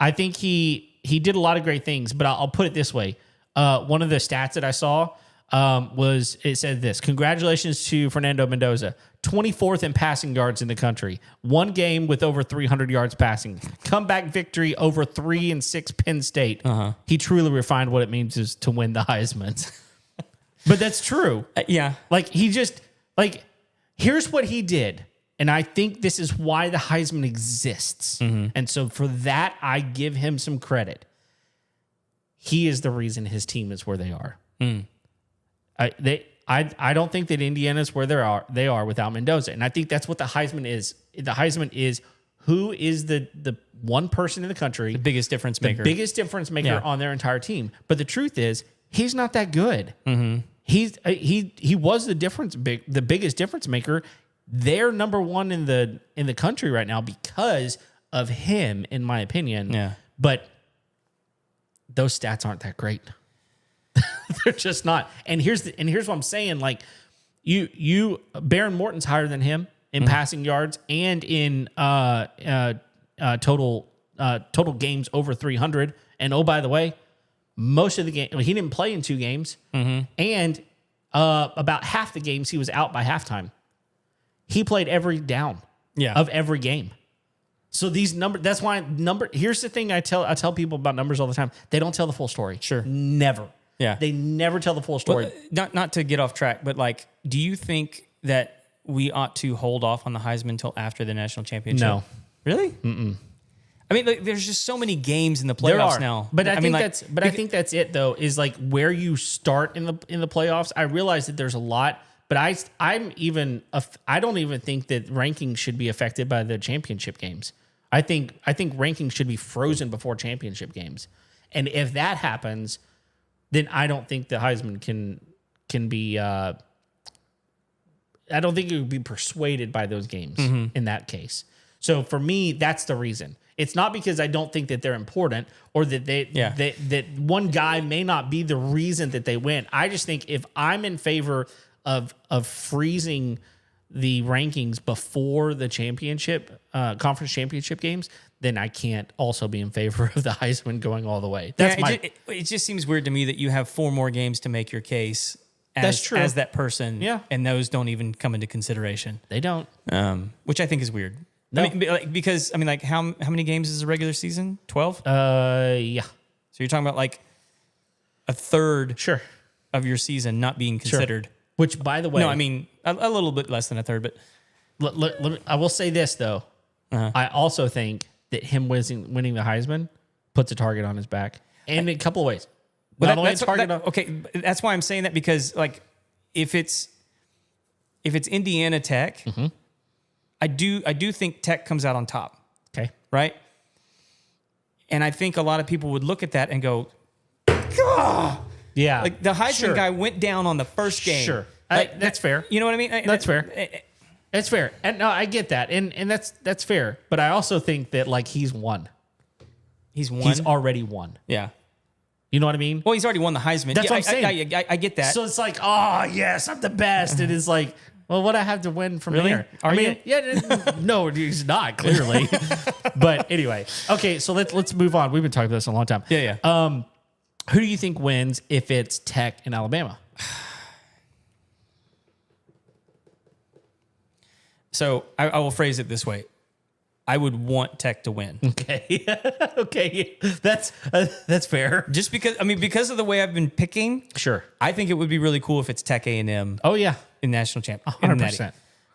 I think he did a lot of great things, but I'll put it this way. One of the stats that I saw was it said this: congratulations to Fernando Mendoza, 24th in passing yards in the country, one game with over 300 yards passing, comeback victory over 3-6 Penn State. He truly refined what it means is to win the Heisman. But that's true. yeah. Here's what he did. And I think this is why the Heisman exists. And so for that, I give him some credit. He is the reason his team is where they are. I don't think that Indiana's where they are without Mendoza. And I think that's what the Heisman is. The Heisman is who is the one person in the country, The biggest difference maker. biggest difference maker Yeah. on their entire team. But the truth is, he's not that good. He was the biggest difference maker. They're number one in the country right now because of him, in my opinion. Yeah. But those stats aren't that great. They're just not. And here's what I'm saying. Like you Baron Morton's higher than him in passing yards and in total games over 300. And oh, by the way, most of the game he didn't play in 2 games, and about half the games he was out by halftime. He played every down of every game. So these numbers, that's why here's the thing I tell people about numbers all the time. They don't tell the full story. Sure. Never. Yeah. They never tell the full story. Well, not to get off track, but like, do you think that we ought to hold off on the Heisman until after the national championship? No. Really? Mm-mm. I mean, like, there's just so many games in the There playoffs are. now. But I think that's it though, is like where you start in the playoffs. I realize that there's a lot, but I don't even think that rankings should be affected by the championship games. I think rankings should be frozen before championship games. And if that happens, then I don't think the Heisman can be I don't think it would be persuaded by those games in that case. So for me, that's the reason. It's not because I don't think that they're important or that that one guy may not be the reason that they win. I just think if I'm in favor of freezing the rankings before the championship, conference championship games, then I can't also be in favor of the Heisman going all the way. It just seems weird to me that you have 4 more games to make your case That's true. as that person. Yeah. And those don't even come into consideration. They don't. Which I think is weird. No. I mean, because how many games is a regular season? 12? Yeah. So you're talking about like a third Sure. of your season not being considered. Which, by the way, No, I mean a little bit less than a third, but let me, I will say this though. I also think that him winning the Heisman puts a target on his back, and in a couple of ways. Not only a target on, okay, that's why I'm saying that, because like if it's Indiana Tech, I do think Tech comes out on top, okay, right? And I think a lot of people would look at that and go, "God!" yeah, Like the Heisman Sure. guy went down on the first game. Sure. That's fair. You know what I mean? That's fair. It's fair. And no, I get that. And that's fair. But I also think that like he's won. He's won. He's already won. Yeah. You know what I mean? Well, he's already won the Heisman. That's what I'm saying. I get that. So it's like, oh yes, I'm the best. And it's like, well, what I have to win from Really? here? Are you? Yeah. No, he's not clearly. But anyway, okay. So let's move on. We've been talking about this a long time. Yeah. Who do you think wins if it's Tech and Alabama? So I will phrase it this way. I would want Tech to win. Okay. Okay. That's fair. Just because of the way I've been picking, Sure. I think it would be really cool if it's Tech A&M Oh yeah. in national champ. 100%.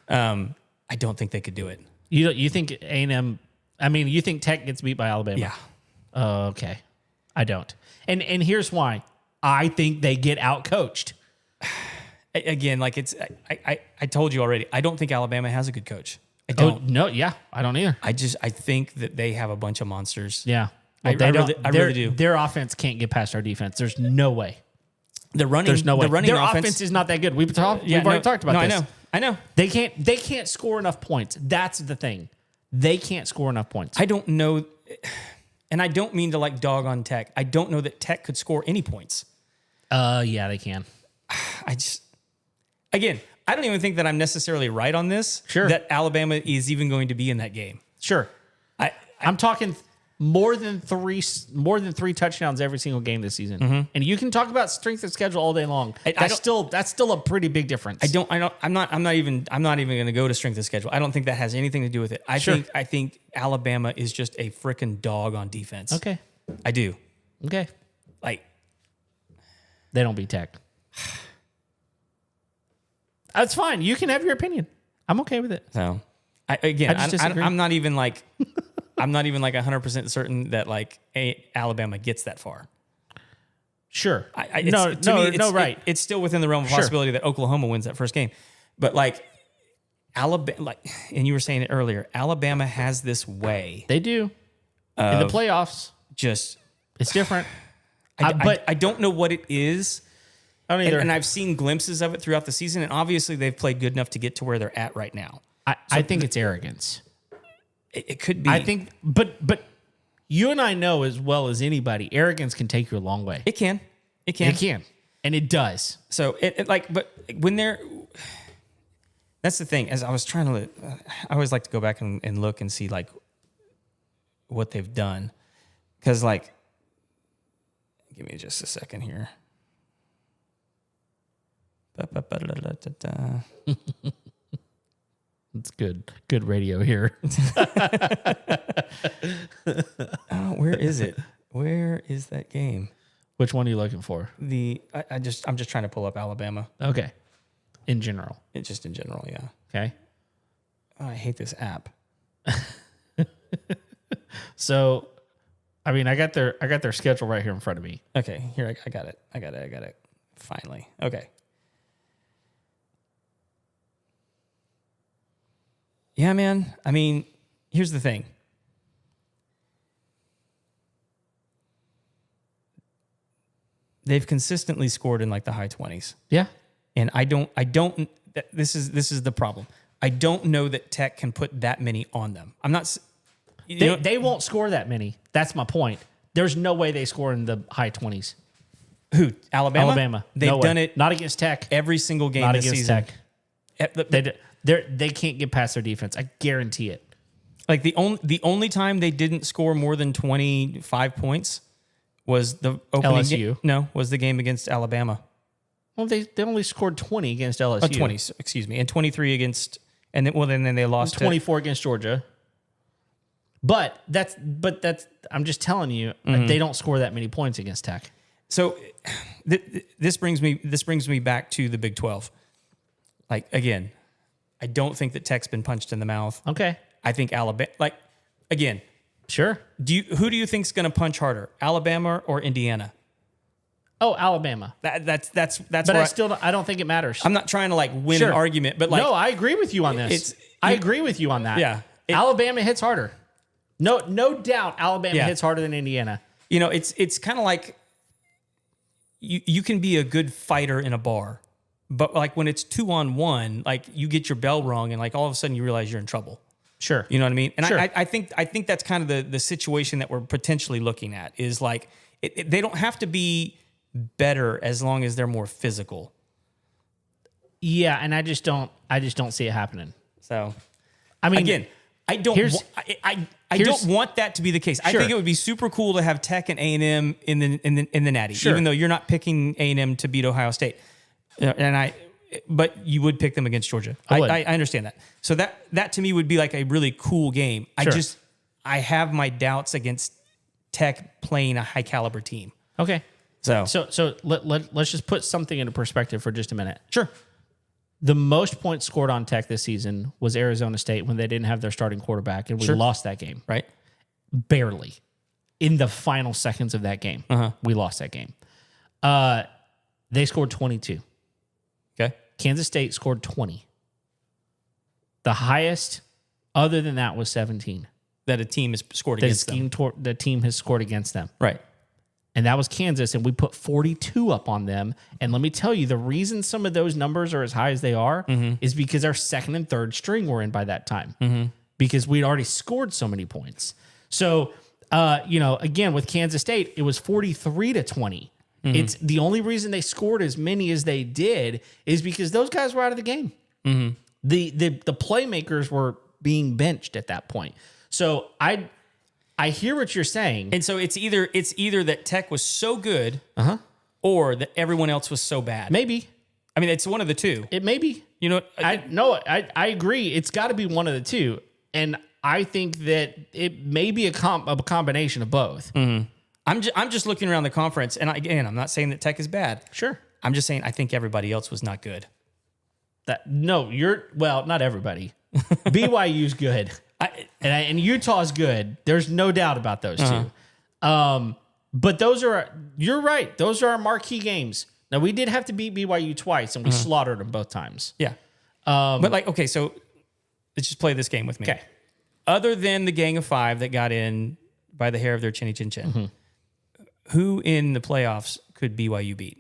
I don't think they could do it. You think A&M? I mean, you think Tech gets beat by Alabama? Yeah. Oh, okay. I don't. And here's why. I think they get outcoached. Again, like I told you already, I don't think Alabama has a good coach. I don't. Oh, no, yeah, I don't either. I think that they have a bunch of monsters. Yeah. I really do. Their offense can't get past our defense. There's no way. There's no way. running Their offense is not that good. We've already talked about this. I know. They can't score enough points. That's the thing. They can't score enough points. I don't know, and I don't mean to like dog on Tech. I don't know that Tech could score any points. Yeah, they can. Again, I don't even think that I'm necessarily right on this. Sure. That Alabama is even going to be in that game. Sure. I'm talking more than three touchdowns every single game this season. Mm-hmm. And you can talk about strength of schedule all day long. That's still a pretty big difference. I'm not even going to go to strength of schedule. I don't think that has anything to do with it. I think Alabama is just a freaking dog on defense. Okay. I do. Okay. Like they don't beat Tech. That's fine. You can have your opinion. I'm okay with it. So, I'm not even like 100% certain that like Alabama gets that far. Sure. Right. It's still within the realm of possibility that Oklahoma wins that first game, but like Alabama, and you were saying it earlier, Alabama has this way. They do in the playoffs. Just it's different. But I don't know what it is. I don't either. And I've seen glimpses of it throughout the season, and obviously they've played good enough to get to where they're at right now. I think it's arrogance. It could be. I think, but you and I know as well as anybody, arrogance can take you a long way. It can, and it does. So but when they're, that's the thing. As I was trying to, I always like to go back and look and see like what they've done, because like, give me just a second here. It's good radio here. Where is it? Where is that game? Which one are you looking for? I'm just trying to pull up Alabama. Okay. In general. Just in general, yeah. Okay. Oh, I hate this app. So, I mean, I got their schedule right here in front of me. Okay, here I got it. Finally. Okay. Yeah, man. I mean, here's the thing. They've consistently scored in like the high 20s. Yeah. And this is the problem. I don't know that Tech can put that many on them. I'm not. They won't score that many. That's my point. There's no way they score in the high 20s. Who? Alabama? Alabama. They've done it. Not against Tech. Every single game Not this against season. Tech. They can't get past their defense. I guarantee it. Like the only time they didn't score more than 25 points was the opening LSU. No, was the game against Alabama. Well, they only scored 20 against LSU. 20, excuse me, and 23 against, and then they lost 24 against Georgia. But that's I'm just telling you, they don't score that many points against Tech. So this brings me back to the Big 12. Like again, I don't think that Tech's been punched in the mouth. Okay. I think Alabama, like again, sure. Who do you think's going to punch harder, Alabama or Indiana? Oh, Alabama. That's. But I don't think it matters. I'm not trying to like win an argument, but like no, I agree with you on this. I agree with you on that. Yeah, Alabama hits harder. No doubt, Alabama hits harder than Indiana. You know, it's kind of like you can be a good fighter in a bar, But like when it's 2-on-1, like you get your bell rung and like all of a sudden you realize you're in trouble. Sure. You know what I mean? And Sure. I think that's kind of the situation that we're potentially looking at is like they don't have to be better as long as they're more physical. Yeah, and I just don't see it happening. So, I mean, again, I don't want that to be the case. Sure. I think it would be super cool to have Tech and A&M in the Natty, Sure. even though you're not picking A&M to beat Ohio State. But you would pick them against Georgia. I understand that. So that to me would be like a really cool game. Sure. I have my doubts against Tech playing a high caliber team. Okay. So Let's just put something into perspective for just a minute. Sure. The most points scored on Tech this season was Arizona State when they didn't have their starting quarterback, and we lost that game. Right. Barely. In the final seconds of that game, we lost that game. They scored 22. Okay. Kansas State scored 20. The highest other than that was 17. That a team has scored against them. The team has scored against them. Right. And that was Kansas, and we put 42 up on them. And let me tell you, the reason some of those numbers are as high as they are is because our second and third string were in by that time because we'd already scored so many points. So, again, with Kansas State, it was 43-20. It's the only reason they scored as many as they did is because those guys were out of the game. The playmakers were being benched at that point. So I hear what you're saying. And so it's either that Tech was so good or that everyone else was so bad. Maybe. I mean, it's one of the two. It may be. You know, I agree. It's got to be one of the two. And I think that it may be a combination of both. I'm just looking around the conference, and I'm not saying that Tech is bad. Sure. I'm just saying I think everybody else was not good. Not everybody. BYU's good. And Utah's good. There's no doubt about those two. But you're right. Those are our marquee games. Now, we did have to beat BYU twice, and we slaughtered them both times. Yeah. But so let's just play this game with me. Okay. Other than the gang of five that got in by the hair of their chinny chin chin, who in the playoffs could BYU beat?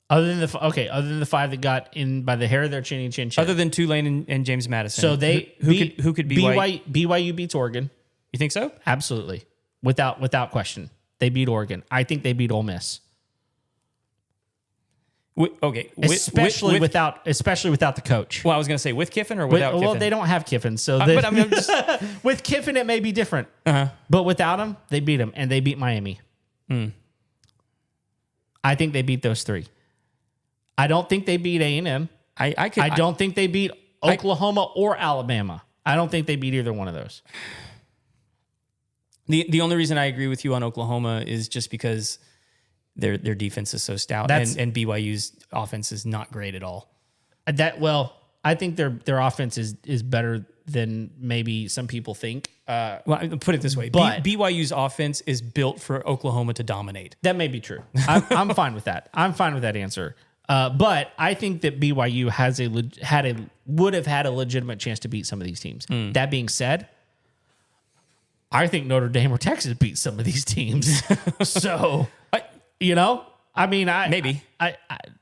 Other than the five that got in by the hair of their chinny chin chin. Other than Tulane and James Madison. So who could BYU beats Oregon. You think so? Absolutely. Without question. They beat Oregon. I think they beat Ole Miss. Especially without the coach. Well, I was going to say with Kiffin or without Kiffin? Well, they don't have Kiffin. So with Kiffin, it may be different. But without him, they beat him. And they beat Miami. I think they beat those three. I don't think they beat A&M. I don't think they beat Oklahoma or Alabama. I don't think they beat either one of those. The only reason I agree with you on Oklahoma is just because their defense is so stout, and BYU's offense is not great at all. I think their offense is better than maybe some people think. Well, put it this way: but BYU's offense is built for Oklahoma to dominate. That may be true. I'm fine with that. I'm fine with that answer. But I think that BYU would have had a legitimate chance to beat some of these teams. That being said, I think Notre Dame or Texas beat some of these teams. So, maybe.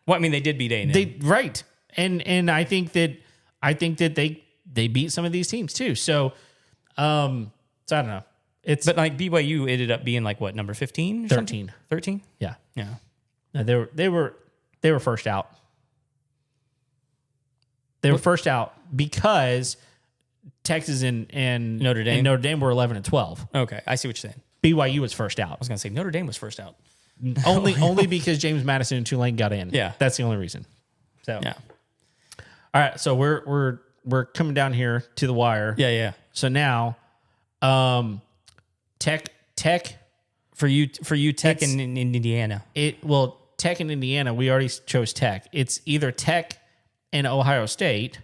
They did beat A&M. Right. And I think that they beat some of these teams too. So I don't know. But like BYU ended up being like what, number 15? 13. 13? Yeah. Yeah. No, they were first out. They were first out because Texas and Notre Dame were 11 and 12. Okay, I see what you're saying. BYU was first out. I was going to say Notre Dame was first out. only because James Madison and Tulane got in. Yeah, that's the only reason. So yeah. All right, so we're coming down here to the wire. Yeah. So now, Tech for you Tech in Indiana. Tech in Indiana, we already chose Tech. It's either Tech and Ohio State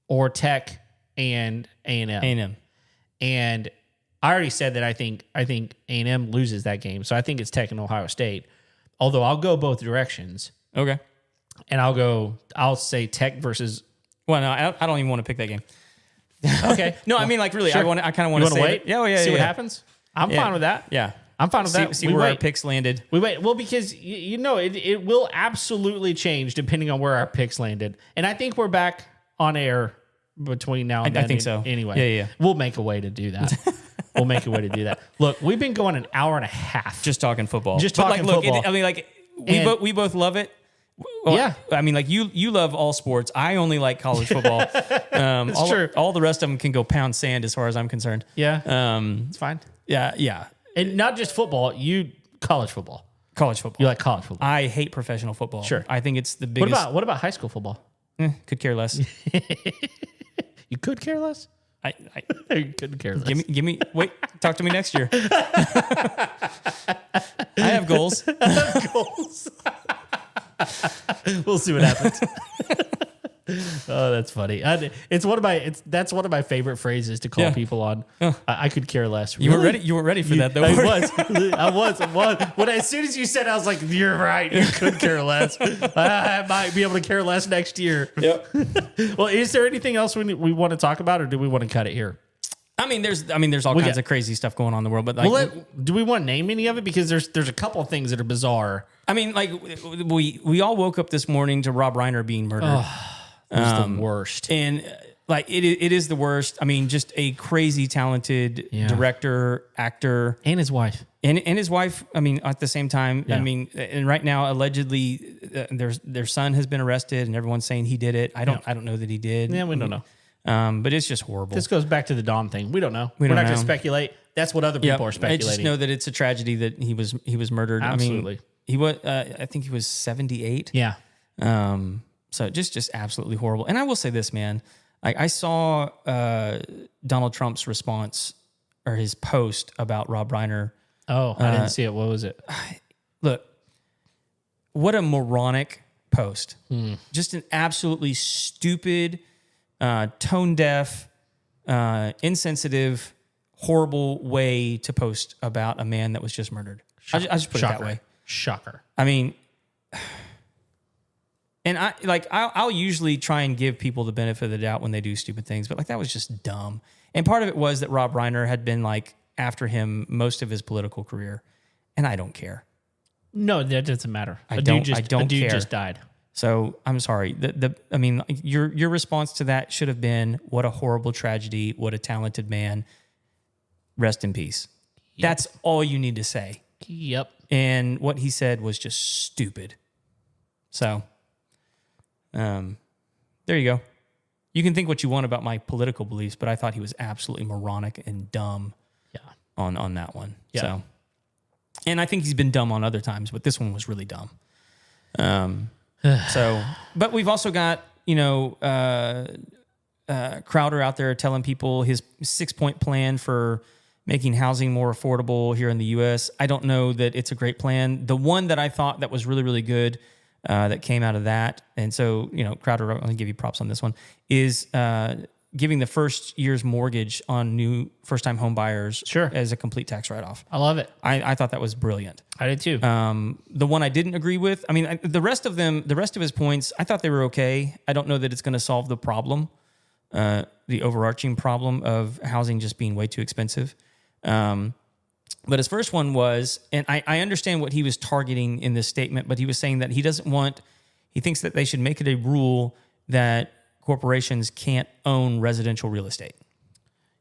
or Tech and A&M. A&M. And I already said that I think A&M loses that game. So I think it's Tech and Ohio State. Although I'll go both directions. Okay. And I'll say Tech versus. Well, no, I don't even want to pick that game. Okay. No, I mean, like, really, sure. I kind of want to say wait. See what happens. I'm fine with that. Yeah. I'm fine with that. See where our picks landed. We wait. Well, because it will absolutely change depending on where our picks landed. And I think we're back on air between now and then. I think so. Anyway, Yeah. We'll make a way to do that. We'll make a way to do that. Look, we've been going an hour and a half. Just talking football. Football. I mean, we both love it. Well, yeah. I mean, you love all sports. I only like college football. It's true. All the rest of them can go pound sand as far as I'm concerned. Yeah. It's fine. Yeah. And not just football, college football. College football. You like college football. I hate professional football. Sure. I think it's the biggest. What about high school football? Could care less. You could care less? You couldn't care less. Give me. Wait. Talk to me next year. I have goals. We'll see what happens. Oh, that's funny. That's one of my favorite phrases to call people on. I could care less. You weren't ready. You weren't ready for that, though. I was. When as soon as you said, I was like, "You're right. You could care less. I might be able to care less next year." Yep. Well, is there anything else we want to talk about, or do we want to cut it here? I mean, there's all kinds of crazy stuff going on in the world, but do we want to name any of it? Because there's a couple of things that are bizarre. I mean, we all woke up this morning to Rob Reiner being murdered. It's the worst. And it is the worst. I mean, just a crazy talented director, actor. And his wife. And his wife, I mean, at the same time, Yeah. I mean, and right now, allegedly, their son has been arrested and everyone's saying he did it. I don't know that he did. Yeah, we don't know. But it's just horrible. This goes back to the Don thing. We don't know. We're not going to speculate. That's what other people are speculating. I just know that it's a tragedy that he was murdered. Absolutely. I mean, he was. I think he was 78. Yeah. So just absolutely horrible. And I will say this, man. I saw Donald Trump's response or his post about Rob Reiner. Oh, I didn't see it. What was it? Look, what a moronic post. Just an absolutely stupid, tone deaf, insensitive, horrible way to post about a man that was just murdered. I just put it that way. Shocker. I mean, and I'll usually try and give people the benefit of the doubt when they do stupid things, but that was just dumb. And part of it was that Rob Reiner had been after him most of his political career, and I don't care. No, that doesn't matter. I don't A dude care. just died. So I'm sorry. I mean, your response to that should have been, "What a horrible tragedy! What a talented man! Rest in peace." Yep. That's all you need to say. Yep. And what he said was just stupid. So, there you go. You can think what you want about my political beliefs, but I thought he was absolutely moronic and dumb. Yeah. On that one. Yeah. So, and I think he's been dumb on other times, but this one was really dumb. So, but we've also got, Crowder out there telling people his 6-point plan for making housing more affordable here in the U.S. I don't know that it's a great plan. The one that I thought that was really, really good that came out of that, and so, Crowder, I'm going to give you props on this one, is giving the first year's mortgage on new first-time home buyers as a complete tax write-off. I love it. I thought that was brilliant. I did too. The one I didn't agree with, I mean, the rest of his points, I thought they were okay. I don't know that it's going to solve the problem, the overarching problem of housing just being way too expensive. But his first one was, and I understand what he was targeting in this statement, but he was saying that he thinks that they should make it a rule that corporations can't own residential real estate.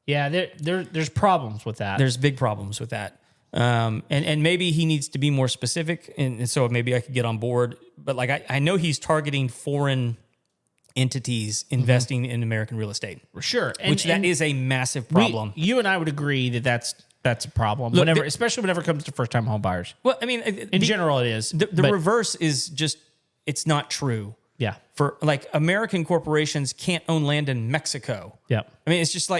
Yeah, there's problems with that. There's big problems with that. And maybe he needs to be more specific, and so maybe I could get on board. But I know he's targeting foreign entities investing in American real estate. Sure. That is a massive problem. You and I would agree that that's a problem. Look, especially whenever it comes to first-time home buyers. Well, I mean, in general it is. The reverse is just, it's not true. Yeah. For American corporations can't own land in Mexico. Yeah. I mean, it's just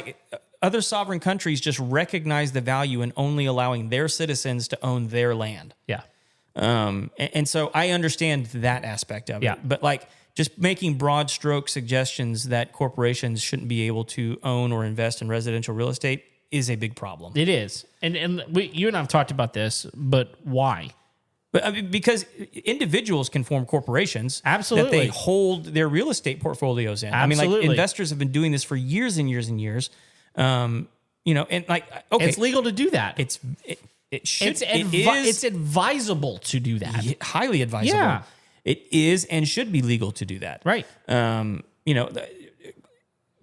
other sovereign countries just recognize the value in only allowing their citizens to own their land. Yeah. And so I understand that aspect of it. But just making broad stroke suggestions that corporations shouldn't be able to own or invest in residential real estate is a big problem. It is. And you and I have talked about this, but why? But I mean, because individuals can form corporations Absolutely. that they hold their real estate portfolios in. Absolutely. I mean, investors have been doing this for years and years and years. Okay, it's legal to do that. It should. It's advisable to do that. Highly advisable. Yeah. It is and should be legal to do that. Right.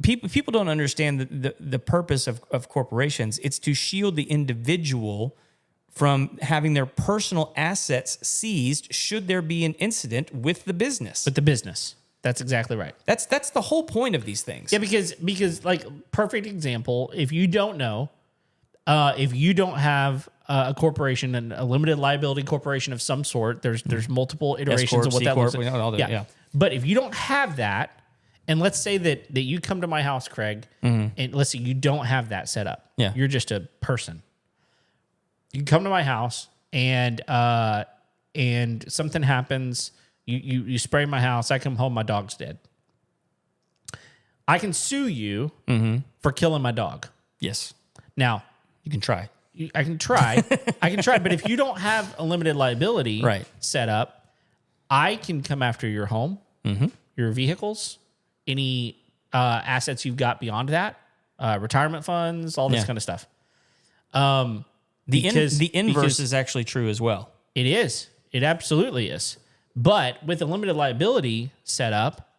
People don't understand the purpose of corporations. It's to shield the individual from having their personal assets seized should there be an incident with the business. With the business. That's exactly right. That's the whole point of these things. Yeah, because like perfect example, if you don't know, if you don't have a corporation and a limited liability corporation of some sort, there's multiple iterations of what that looks like. Yeah. But if you don't have that, and let's say that you come to my house, Craig, and let's say you don't have that set up. Yeah. You're just a person. You come to my house and something happens. You spray my house. I come home, my dog's dead. I can sue you for killing my dog. Yes. Now, you can try. I can try. But if you don't have a limited liability set up, I can come after your home, your vehicles, any assets you've got beyond that, retirement funds, all this kind of stuff. The inverse is actually true as well. It is. It absolutely is. But with a limited liability set up,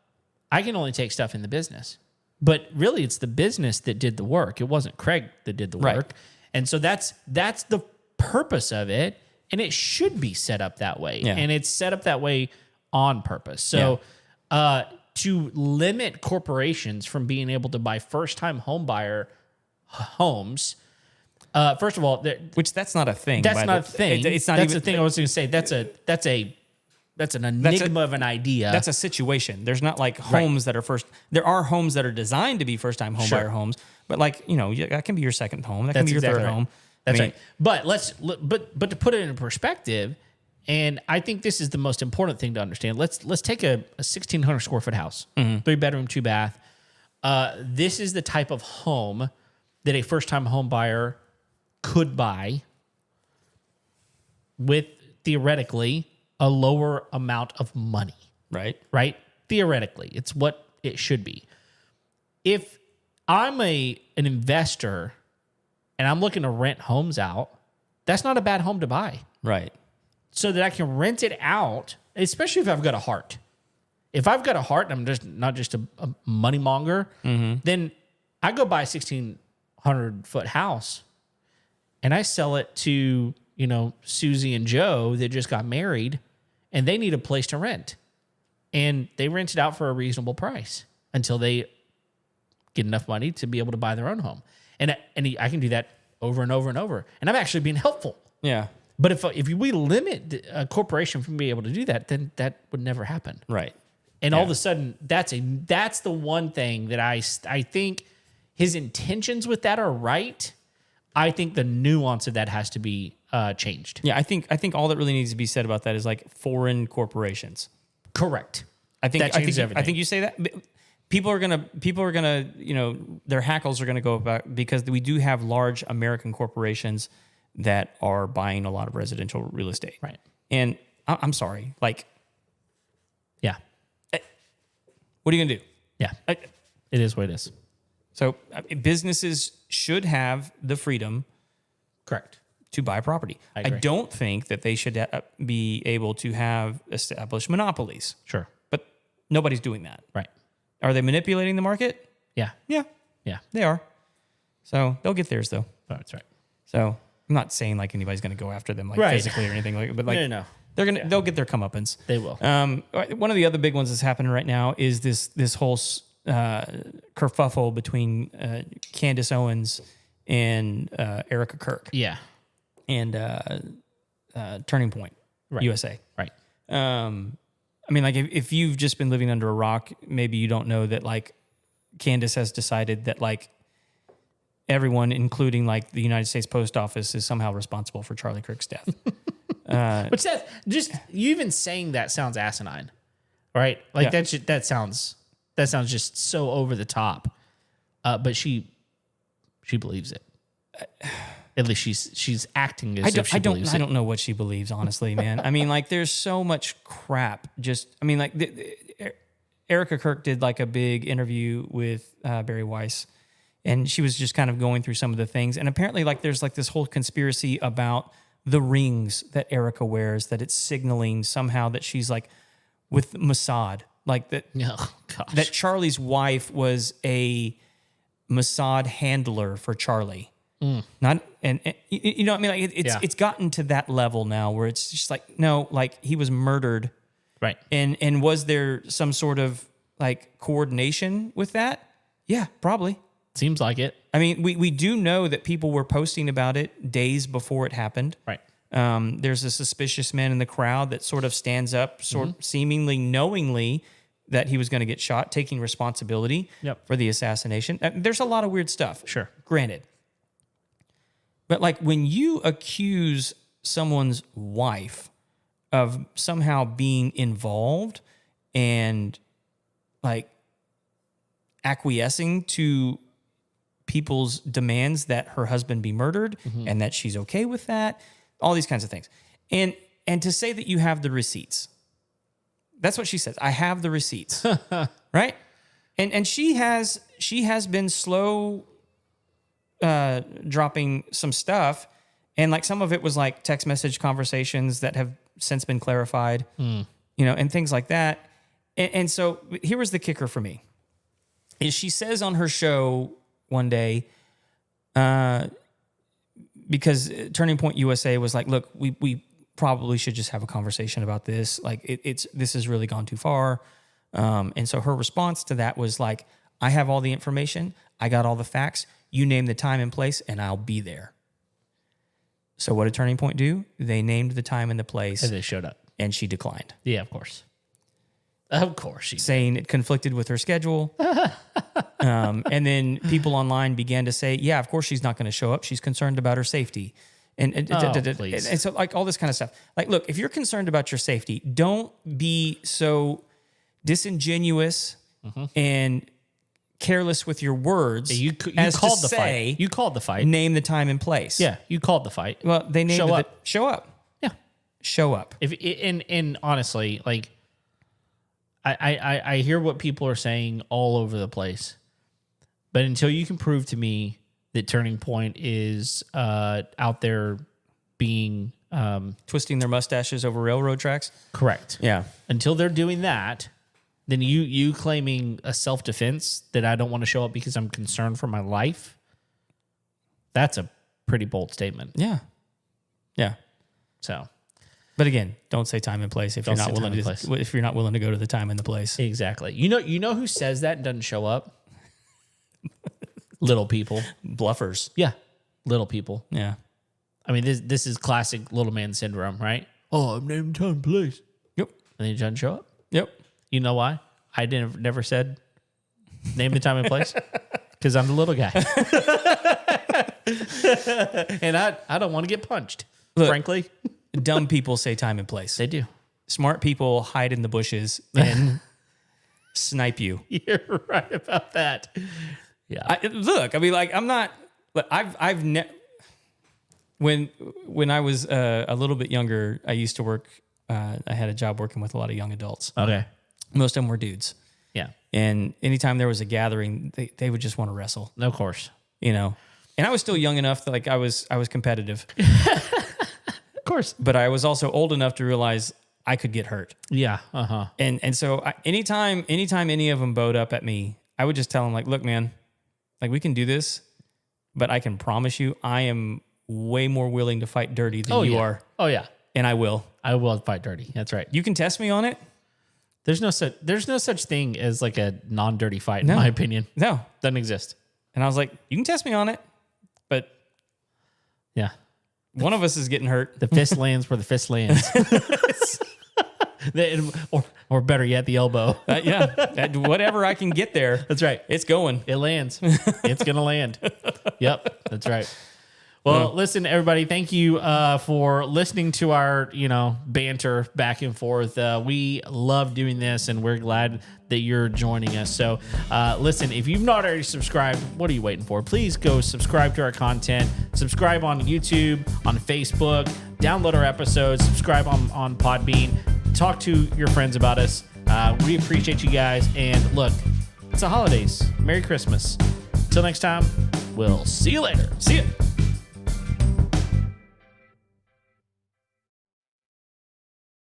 I can only take stuff in the business. But really, it's the business that did the work. It wasn't Craig that did the work. Right. And so that's the purpose of it. And it should be set up that way. Yeah. And it's set up that way on purpose. So to limit corporations from being able to buy first-time home buyer homes, first of all, which that's not a thing. That's not a thing. It's not that's even the thing I was going to say. That's an enigma of an idea. That's a situation. There's not like homes that are first. There are homes that are designed to be first-time home buyer homes, but like that can be your second home. That can be your third home. That's right. But but to put it in perspective, and I think this is the most important thing to understand. Let's take a 1,600 square foot house, 3-bedroom, 2-bath. This is the type of home that a first-time home buyer could buy with theoretically a lower amount of money. Right? Theoretically, it's what it should be. If I'm an investor and I'm looking to rent homes out, that's not a bad home to buy. Right. So that I can rent it out, especially if I've got a heart. If I've got a heart and I'm just not just a money monger, then I go buy a 1,600 foot house and I sell it to, Susie and Joe that just got married and they need a place to rent. And they rent it out for a reasonable price until they get enough money to be able to buy their own home. And I can do that over and over and over. And I'm actually being helpful. Yeah. But if we limit a corporation from being able to do that, then that would never happen. Right. And all of a sudden, that's the one thing that I think his intentions with that are right. I think the nuance of that has to be changed. Yeah, I think all that really needs to be said about that is like foreign corporations. Correct. I think everything. I think you say that. People are gonna, their hackles are gonna go about because we do have large American corporations that are buying a lot of residential real estate. Right. And I'm sorry, like, yeah. What are you gonna do? Yeah. It is what it is. So businesses should have the freedom, correct, to buy property. I don't think that they should be able to have established monopolies. Sure. But nobody's doing that. Right. Are they manipulating the market? Yeah. Yeah. Yeah. They are. So they'll get theirs though. Oh, that's right. So I'm not saying like anybody's going to go after them like physically or anything like, but like no. They'll get their comeuppance. They will. One of the other big ones that's happening right now is this whole kerfuffle between Candace Owens and Erica Kirk. Yeah. And Turning Point USA. Right. I mean, like if you've just been living under a rock, maybe you don't know that like Candace has decided that like everyone, including like the United States Post Office, is somehow responsible for Charlie Kirk's death. Which that just you even saying that sounds asinine, right? Like that sounds just so over the top. But she believes it. At least she's acting as if she believes it. I don't know what she believes, honestly, man. I mean, like, there's so much crap. Erica Kirk did like a big interview with Barry Weiss, and she was just kind of going through some of the things. And apparently, like, there's like this whole conspiracy about the rings that Erica wears, that it's signaling somehow that she's like with Mossad, like that. Oh, gosh. That Charlie's wife was a Mossad handler for Charlie. Not and you know what I mean, like it's gotten to that level now where it's just like, no, like he was murdered, right? And was there some sort of like coordination with that? Yeah, probably. Seems like it. I mean, we do know that people were posting about it days before it happened. Right. There's a suspicious man in the crowd that sort of stands up, seemingly knowingly that he was going to get shot, taking responsibility for the assassination. There's a lot of weird stuff. Sure. Granted. But like when you accuse someone's wife of somehow being involved and like acquiescing to people's demands that her husband be murdered and that she's okay with that, all these kinds of things. And to say that you have the receipts. That's what she says. I have the receipts. Right? And she has been slow dropping some stuff, and like some of it was like text message conversations that have since been clarified, you know, and things like that. And so here was the kicker for me, is she says on her show one day, because Turning Point USA was like, look, we probably should just have a conversation about this. Like this has really gone too far. And so her response to that was like, I have all the information. I got all the facts. You name the time and place, and I'll be there. So what did Turning Point do? They named the time and the place. And they showed up. And she declined. Yeah, of course. Of course she did. Saying it conflicted with her schedule. And then people online began to say, yeah, of course she's not going to show up. She's concerned about her safety. And so like all this kind of stuff. Like, look, if you're concerned about your safety, don't be so disingenuous and careless with your words. You called the fight. You called the fight. Name the time and place. Yeah, you called the fight. Well, they named Show up. Show up. Yeah, show up. And honestly, like I hear what people are saying all over the place, but until you can prove to me that Turning Point is out there being twisting their mustaches over railroad tracks. Correct. Yeah. Until they're doing that, then you claiming a self-defense that I don't want to show up because I'm concerned for my life, that's a pretty bold statement. Yeah. Yeah. So, but again, don't say time and place if you're not willing to go to the time and the place. Exactly. You know who says that and doesn't show up? Little people. Bluffers. Yeah. Little people. Yeah. I mean, this is classic little man syndrome, right? Oh, I'm naming time and place. Yep. And then he doesn't show up? Yep. You know why? I never said name the time and place? Because I'm the little guy. And I don't want to get punched, frankly. Dumb people say time and place. They do. Smart people hide in the bushes and snipe you. You're right about that. Yeah. When I was a little bit younger, I used to work. I had a job working with a lot of young adults. Okay. Most of them were dudes. Yeah. And anytime there was a gathering, they would just want to wrestle. Of course. You know. And I was still young enough that like I was competitive. Of course. But I was also old enough to realize I could get hurt. Yeah. Uh-huh. And so anytime any of them bowed up at me, I would just tell them like, look, man, like we can do this, but I can promise you I am way more willing to fight dirty than you are. Oh yeah. And I will. I will fight dirty. That's right. You can test me on it. There's no such thing as like a non-dirty fight, in my opinion. No. Doesn't exist. And I was like, you can test me on it, but yeah. One of us is getting hurt. The fist lands where the fist lands. or better yet, the elbow. Whatever I can get there. That's right. It's going. It lands. It's going to land. Yep. That's right. Well, listen, everybody, thank you for listening to our, banter back and forth. We love doing this, and we're glad that you're joining us. So, listen, if you've not already subscribed, what are you waiting for? Please go subscribe to our content. Subscribe on YouTube, on Facebook. Download our episodes. Subscribe on Podbean. Talk to your friends about us. We appreciate you guys. And look, it's the holidays. Merry Christmas. Until next time, we'll see you later. See ya.